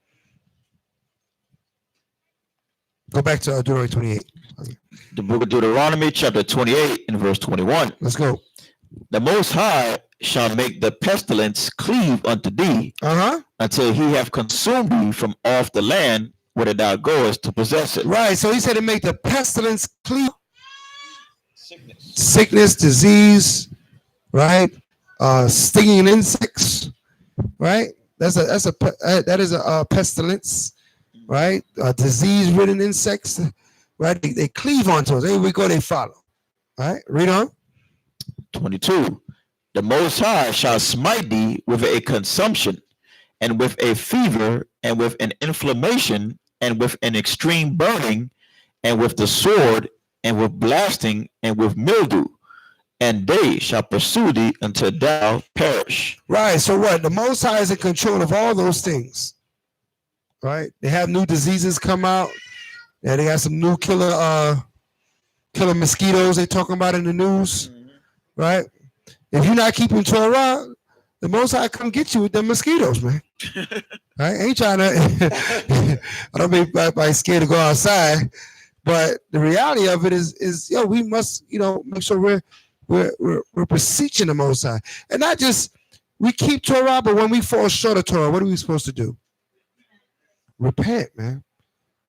Go back to Deuteronomy 28. Okay. The book of Deuteronomy, chapter 28, and verse 21. Let's go. The Most High shall make the pestilence cleave unto thee until he have consumed thee from off the land whither thou goest to possess it. Right. So he said to make the pestilence cleave. Sickness, disease, right? Stinging insects, right? That is a pestilence, right? Disease-ridden insects, right? They cleave onto us. Everywhere we go, they follow. Right? Read on. 22. The Most High shall smite thee with a consumption, and with a fever, and with an inflammation, and with an extreme burning, and with the sword, and with blasting, and with mildew, and they shall pursue thee until thou perish. Right. So what? The Most High is in control of all those things. Right? They have new diseases come out. Yeah, they got some new killer mosquitoes they talking about in the news. Right? If you're not keeping Torah, the Most High come get you with them mosquitoes, man. Right? Ain't trying to. I don't make anybody scared to go outside, but the reality of it is we must make sure we're beseeching the Most High, and not just we keep Torah, but when we fall short of Torah, what are we supposed to do? Repent, man.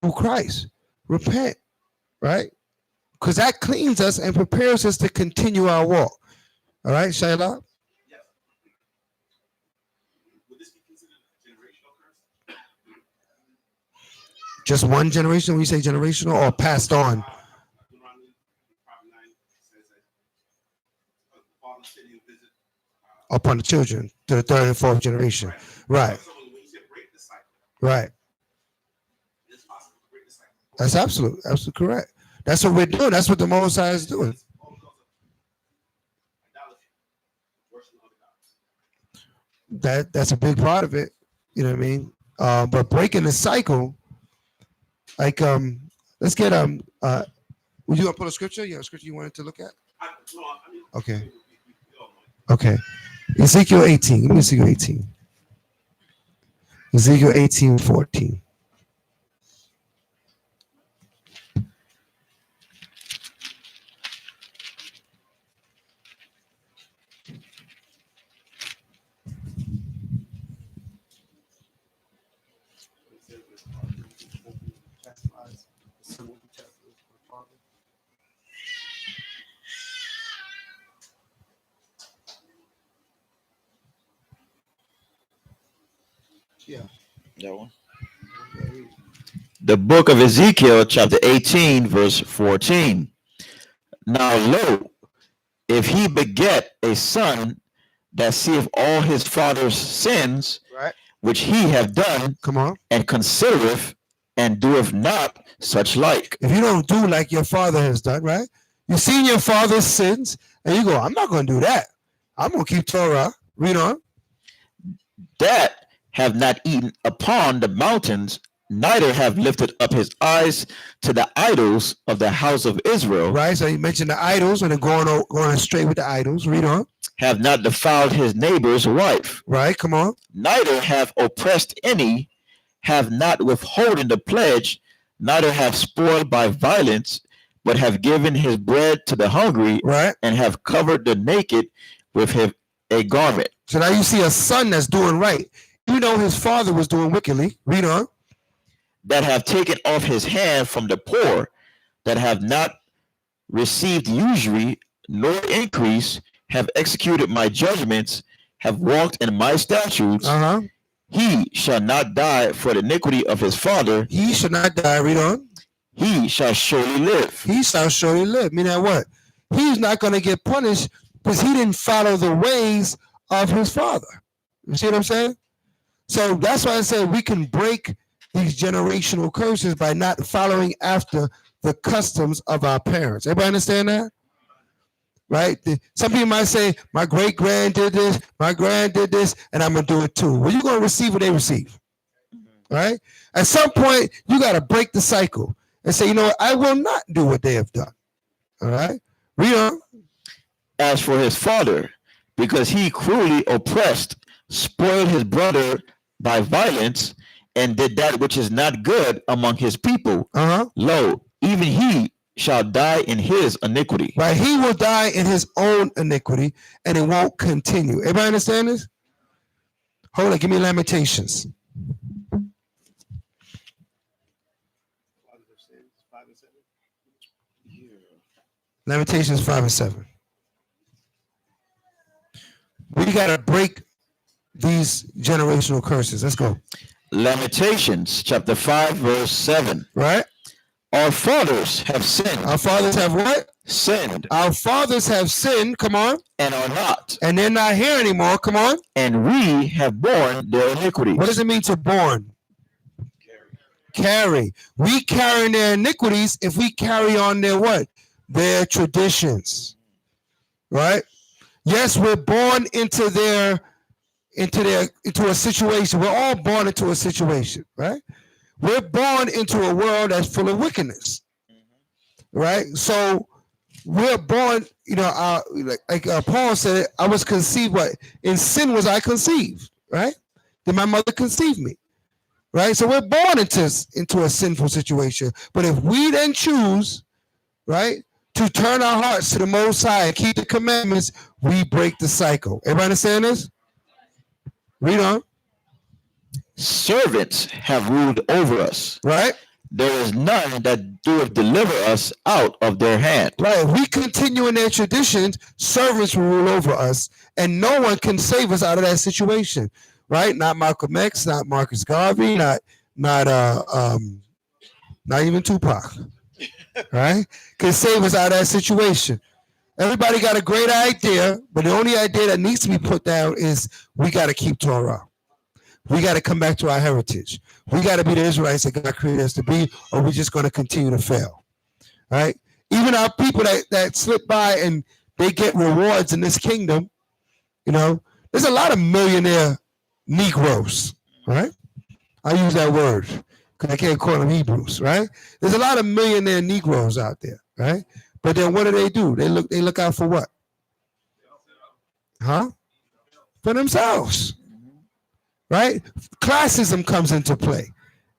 Through Christ, repent, right? Because that cleans us and prepares us to continue our walk. All right, Shayla? Yes. Would this be considered a generational curse? Just one generation? When you say generational or passed on? Deuteronomy 9 says that the father said he'll visit Upon the children to the third and fourth generation. Right. So when you said break the cycle, Right. it's possible to break the cycle. That's absolutely correct. That's what we're doing. That's what the Most High is doing. All because of idolatry, worship of other gods. That's a big part of it. You know what I mean? But breaking the cycle, like let's get would you want to put a scripture? You have a scripture you wanted to look at? Okay. Okay. Ezekiel 18. Give me Ezekiel 18. Ezekiel 18:14. That one. The book of Ezekiel, chapter 18, verse 14. Now lo, if he beget a son that seeth all his father's sins, Right. which he have done, Come on. and considereth and doeth not such like. If you don't do like your father has done, right? You've seen your father's sins, and you go, I'm not going to do that. I'm going to keep Torah. Read on. That have not eaten upon the mountains, neither have lifted up his eyes to the idols of the house of Israel, Right. So you mentioned the idols, and they're going astray with the idols. Read on. have not defiled his neighbor's wife, Right. Come on. neither have oppressed any, have not withholden the pledge, neither have spoiled by violence, but have given his bread to the hungry, Right. and have covered the naked with a garment. So now you see a son that's doing right. You know his father was doing wickedly. Read on. That have taken off his hand from the poor, that have not received usury nor increase, have executed my judgments, have walked in my statutes. Uh-huh. He shall not die for the iniquity of his father. He shall not die. Read on. He shall surely live. He shall surely live. Meaning what? He's not going to get punished because he didn't follow the ways of his father. You see what I'm saying? So that's why I said we can break these generational curses by not following after the customs of our parents. Everybody understand that? Right? Some people might say, my great grand did this, my grand did this, and I'm going to do it too. Well, you're going to receive what they receive. Right? At some point, you got to break the cycle and say, you know what? I will not do what they have done. All right? Read on. As for his father, because he cruelly oppressed, spoiled his brother by violence, and did that which is not good among his people, lo, even he shall die in his iniquity. Right? He will die in his own iniquity, and it won't continue. Everybody understand this? Hold on, give me Lamentations. Lamentations 5 and 7. We got to break these generational curses. Let's go. Lamentations chapter 5 verse 7. Right? Our fathers have sinned. Our fathers have what? Sinned. Our fathers have sinned. Come on. And are not. And they're not here anymore. Come on. And we have borne their iniquities. What does it mean to born? Carry. We carry their iniquities if we carry on their what? Their traditions. Right? Yes, we're born into a situation. We're all born into a situation, right? We're born into a world that's full of wickedness, right? So we're born, like Paul said, I was conceived, what? In sin was I conceived, right? Then my mother conceived me, right? So we're born into a sinful situation. But if we then choose, right, to turn our hearts to the Most High and keep the commandments, we break the cycle. Everybody understand this? Read on. Servants have ruled over us. Right? There is none that doeth deliver us out of their hand. Right. If we continue in their traditions, servants will rule over us, and no one can save us out of that situation. Right? Not Malcolm X, not Marcus Garvey, not even Tupac. Right? Can save us out of that situation. Everybody got a great idea, but the only idea that needs to be put down is we got to keep Torah. We got to come back to our heritage. We got to be the Israelites that God created us to be, or we're just going to continue to fail. Right? Even our people that slip by and they get rewards in this kingdom, there's a lot of millionaire Negroes, right? I use that word because I can't call them Hebrews, right? There's a lot of millionaire Negroes out there, right? But then what do? They look out for what? For themselves. Right? Classism comes into play.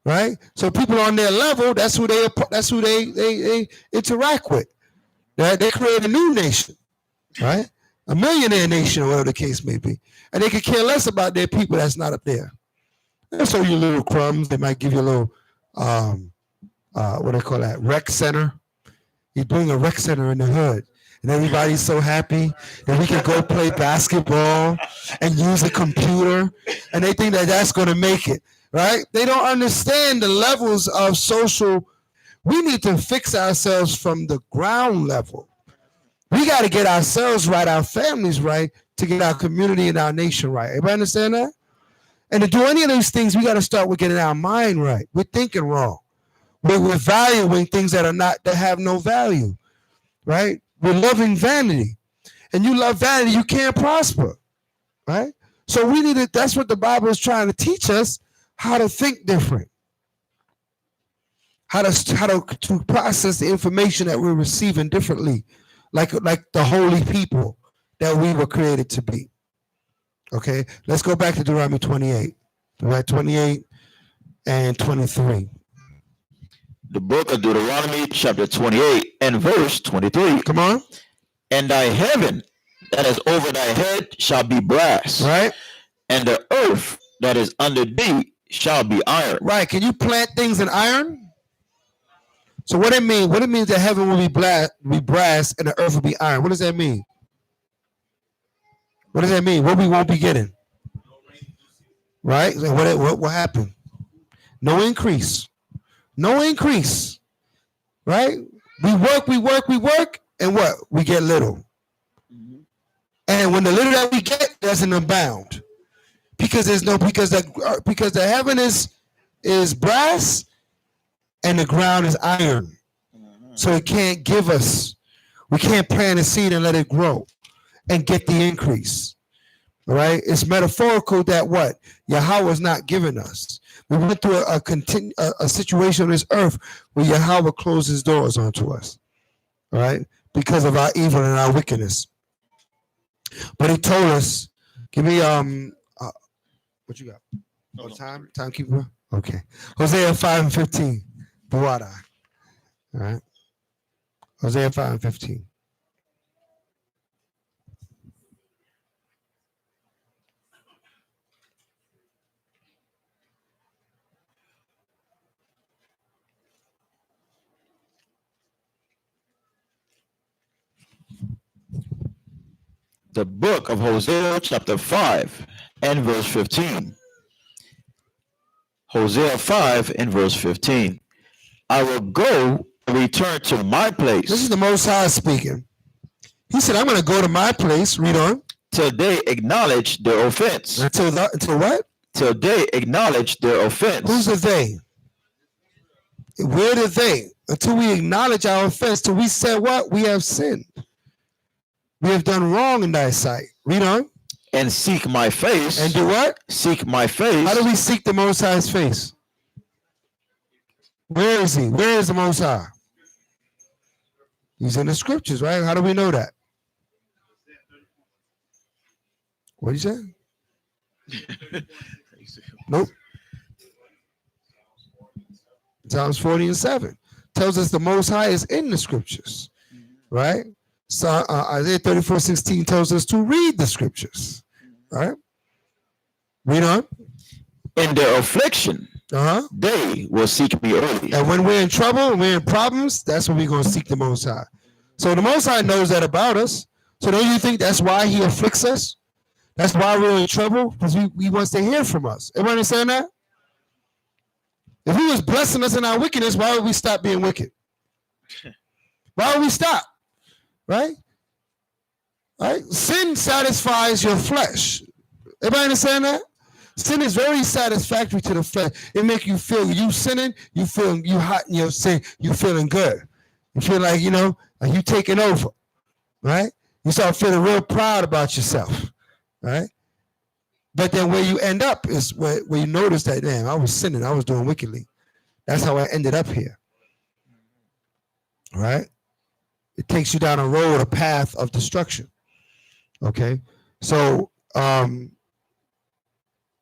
Right? So people on their level, that's who they interact with. They create a new nation, right? A millionaire nation, or whatever the case may be. And they could care less about their people that's not up there. And so you little crumbs, they might give you a little what do they call that? Rec center. You bring a rec center in the hood, and everybody's so happy that we can go play basketball and use a computer, and they think that that's going to make it. right? They don't understand the levels of social. We need to fix ourselves from the ground level. We got to get ourselves right, our families right, to get our community and our nation right. Everybody understand that? And to do any of these things, we got to start with getting our mind right. We're thinking wrong. We're valuing things that have no value, right? We're loving vanity. And you love vanity, you can't prosper, right? So we need to, that's what the Bible is trying to teach us, how to think different, how to process the information that we're receiving differently, like the holy people that we were created to be. Okay, let's go back to Deuteronomy 28. Right, 28 and 23. The book of Deuteronomy, chapter 28 and verse 23. Come on. And thy heaven that is over thy head shall be brass. Right. And the earth that is under thee shall be iron. Right. Can you plant things in iron? So what it mean? What it means that heaven will be brass and the earth will be iron. What does that mean? What does that mean? What we won't be getting? Right? So what happened? No increase. No increase. Right? We work, and what? We get little. And when the little that we get doesn't abound. Because the heaven is brass and the ground is iron. So it can't give us. We can't plant a seed and let it grow and get the increase. All right? It's metaphorical that what? Yahweh is not giving us. We went through a situation on this earth where Yahweh closes doors onto us. All right? Because of our evil and our wickedness. But he told us, give me what you got? Oh, timekeeper? Okay. Hosea 5:15. Buwada. All right. Hosea 5:15. The book of Hosea, chapter 5 and verse 15. Hosea 5 and verse 15. I will go and return to my place. This is the Most High speaking. He said, I'm going to go to my place. Read on. Till they acknowledge their offense. Until what? Till they acknowledge their offense. Who's the they? Where the they? Until we acknowledge our offense, till we say what? We have sinned. We have done wrong in thy sight. Read on. And seek my face. And do what? Seek my face. How do we seek the Most High's face? Where is he? Where is the Most High? He's in the scriptures, right? How do we know that? What did you say? Nope. Psalms 40 and 7 tells us the Most High is in the scriptures, right? So Isaiah 34:16 tells us to read the scriptures, right? Read on. In their affliction, they will seek me early. And when we're in trouble, when we're in problems, that's when we're going to seek the Most High. So the Most High knows that about us. So don't you think that's why he afflicts us? That's why we're in trouble, because he wants to hear from us. Everybody understand that? If he was blessing us in our wickedness, why would we stop being wicked? Why would we stop? Right? Right? Sin satisfies your flesh. Everybody understand that? Sin is very satisfactory to the flesh. It makes you feel you sinning, you feel you hot in your sin, you feeling good. You feel like, like you taking over. Right? You start feeling real proud about yourself. Right? But then where you end up is where you notice that, damn, I was sinning, I was doing wickedly. That's how I ended up here. Right? It takes you down a path of destruction. Okay? So,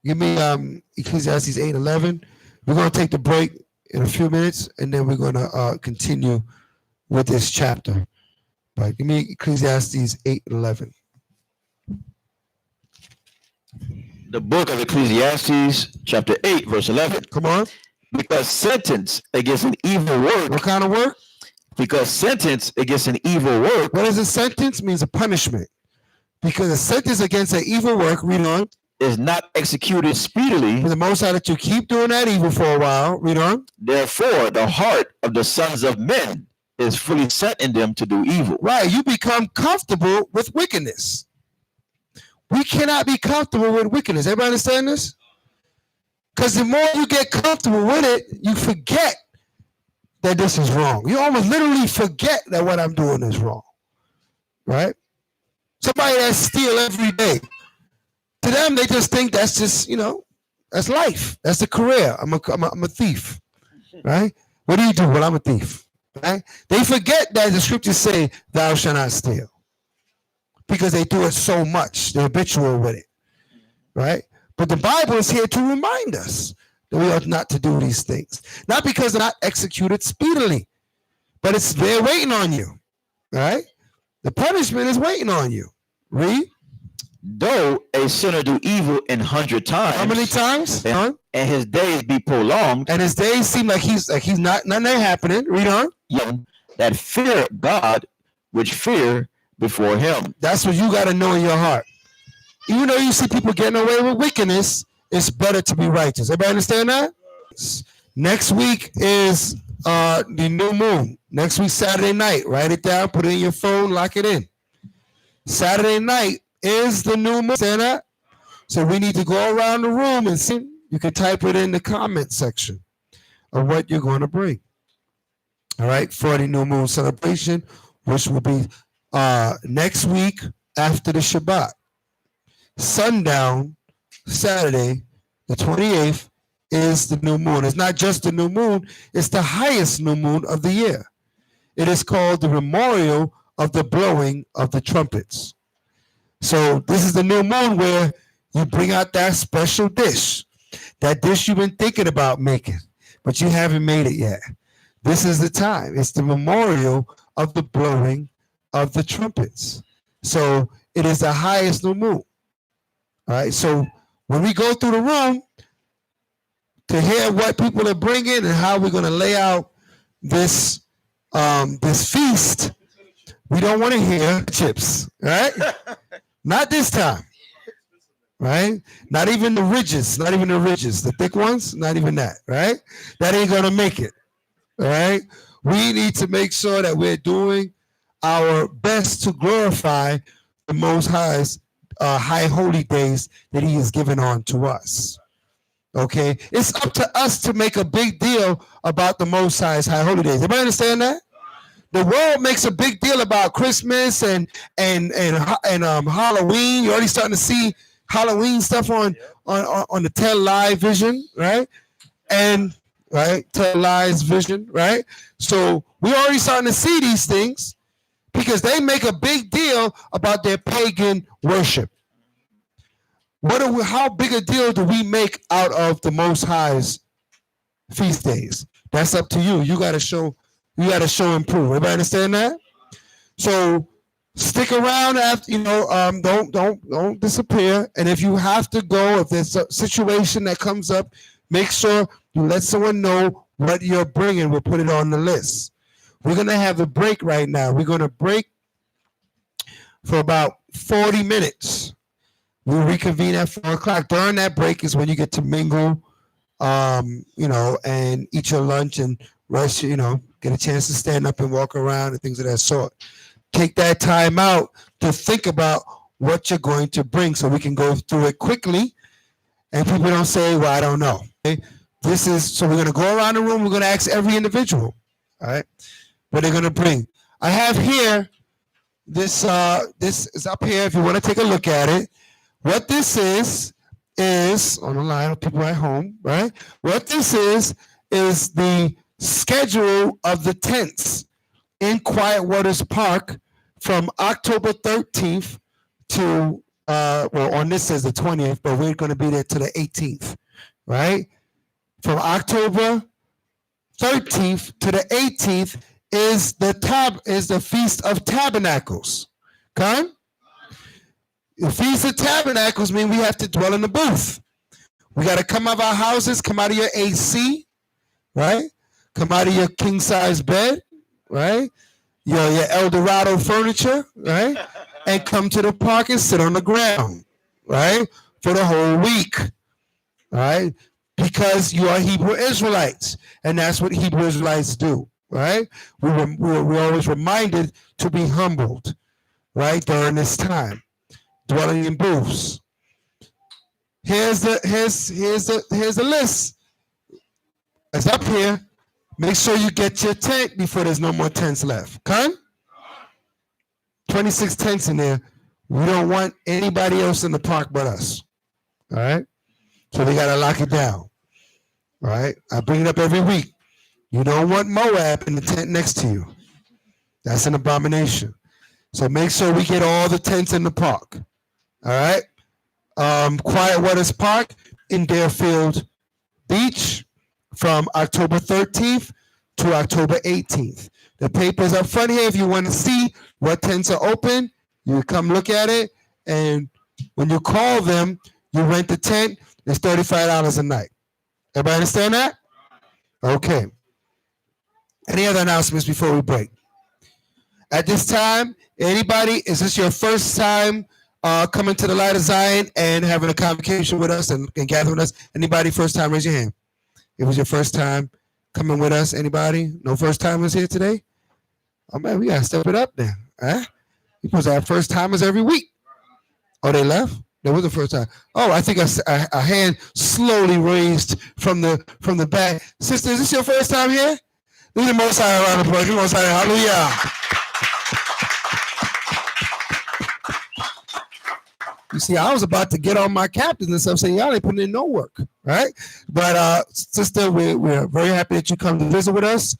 give me Ecclesiastes 8:11. We're going to take the break in a few minutes, and then we're going to continue with this chapter. But give me Ecclesiastes 8:11. The book of Ecclesiastes, chapter 8, verse 11. Come on. Because sentence against an evil work. What kind of work? Because sentence against an evil work. What is a sentence? Means a punishment. Because a sentence against an evil work, read on. is not executed speedily, for the Most High that you keep doing that evil for a while. Read on. therefore the heart of the sons of men is fully set in them to do evil. Right, you become comfortable with wickedness. We cannot be comfortable with wickedness. Everybody understand this? Because the more you get comfortable with it, you forget that this is wrong. You almost literally forget that what I'm doing is wrong. Right? Somebody that steals every day, to them, they just think that's just, that's life. That's the career. I'm a thief. Right? What do you do? Well, I'm a thief. Right? They forget that the scriptures say, thou shalt not steal. Because they do it so much. They're habitual with it. Right? But the Bible is here to remind us that we ought not to do these things. Not because they're not executed speedily, but they're waiting on you. Right? The punishment is waiting on you. Read. Though a sinner do evil 100 times. How many times? And his days be prolonged. And his days seem like he's not nothing ain't happening. Read on. Young that fear God, which fear before him. That's what you got to know in your heart. Even though you see people getting away with wickedness, it's better to be righteous. Everybody understand that? Next week is the new moon. Next week, Saturday night. Write it down, put it in your phone, lock it in. Saturday night is the new moon. Understand that? So we need to go around the room and see. You can type it in the comment section of what you're going to bring. All right, for the new moon celebration, which will be next week after the Shabbat. Sundown, Saturday, the 28th, is the new moon. It's not just the new moon, it's the highest new moon of the year. It is called the memorial of the blowing of the trumpets. So this is the new moon where you bring out that special dish. That dish you've been thinking about making, but you haven't made it yet. This is the time. It's the memorial of the blowing of the trumpets. So it is the highest new moon. All right. So when we go through the room to hear what people are bringing and how we're going to lay out this feast, we don't want to hear chips, right? Not this time. Right? Not even the ridges, the thick ones, not even that, right? That ain't going to make it. All right? We need to make sure that we're doing our best to glorify the Most High's high holy days that he has given on to us. Okay? It's up to us to make a big deal about the Most High's high holy days. Everybody understand that? The world makes a big deal about Christmas and Halloween. You're already starting to see Halloween stuff on the Tell Live Vision, right? And Tell Live's Vision, right? So we're already starting to see these things because they make a big deal about their pagan worship. How big a deal do we make out of the Most High's feast days? That's up to you. You got to show and prove. Everybody understand that? So stick around after, don't disappear. And if you have to go, if there's a situation that comes up, make sure you let someone know what you're bringing. We'll put it on the list. We're going to have a break right now. We're going to break for about 40 minutes. We'll reconvene at 4 o'clock. During that break is when you get to mingle, and eat your lunch and rest, get a chance to stand up and walk around and things of that sort. Take that time out to think about what you're going to bring so we can go through it quickly and people don't say, well, I don't know. Okay? So we're going to go around the room. We're going to ask every individual, all right, what they're going to bring. I have here, this is up here if you want to take a look at it. What this is on the line of people at home, right? What this is the schedule of the tents in Quiet Waters Park from October 13th to, on this says the 20th, but we're going to be there to the 18th, right? From October 13th to the 18th is the Feast of Tabernacles. Okay? The Feast of Tabernacles mean we have to dwell in the booth. We got to come out of our houses, come out of your AC, right? Come out of your king-size bed, right? Your El Dorado furniture, right? And come to the park and sit on the ground, right? for the whole week. All right? Because you are Hebrew Israelites, and that's what Hebrew Israelites do. Right? We're always reminded to be humbled, right, during this time, dwelling in booths. Here's the list. It's up here. Make sure you get your tent before there's no more tents left. Come? 26 tents in there. We don't want anybody else in the park but us. All right? So they got to lock it down. All right? I bring it up every week. You don't want Moab in the tent next to you. That's an abomination. So make sure we get all the tents in the park. All right? Quiet Waters Park in Deerfield Beach from October 13th to October 18th. The paper's up front here if you want to see what tents are open. You come look at it, and when you call them, you rent the tent. It's $35 a night. Everybody understand that? Okay. Any other announcements before we break? At this time, anybody, is this your first time coming to the Light of Zion and having a convocation with us and gathering with us? Anybody first time, raise your hand. It was your first time coming with us. Anybody? No first timers here today? Oh man, we gotta step it up then. Huh? You're supposed to have first timers every week. Oh, they left? That was the first time. Oh, I think a hand slowly raised from the back. Sister, is this your first time here? Leave the Most High around the place. Most High, hallelujah. You see, I was about to get on my captains and stuff, saying y'all ain't putting in no work, right? But sister, we're very happy that you come to visit with us.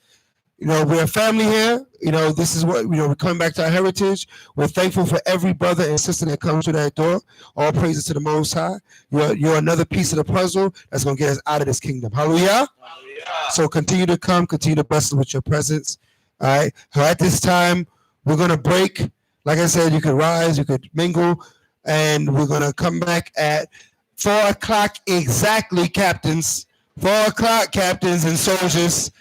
You know, we're a family here. You know, this is what, we're coming back to our heritage. We're thankful for every brother and sister that comes through that door. All praises to the Most High. You're another piece of the puzzle that's going to get us out of this kingdom. Hallelujah. Hallelujah. So continue to come, continue to bless us with your presence. All right. So at this time, we're going to break. Like I said, you could rise, you could mingle, and we're going to come back at 4 o'clock exactly, captains. 4 o'clock, captains and soldiers.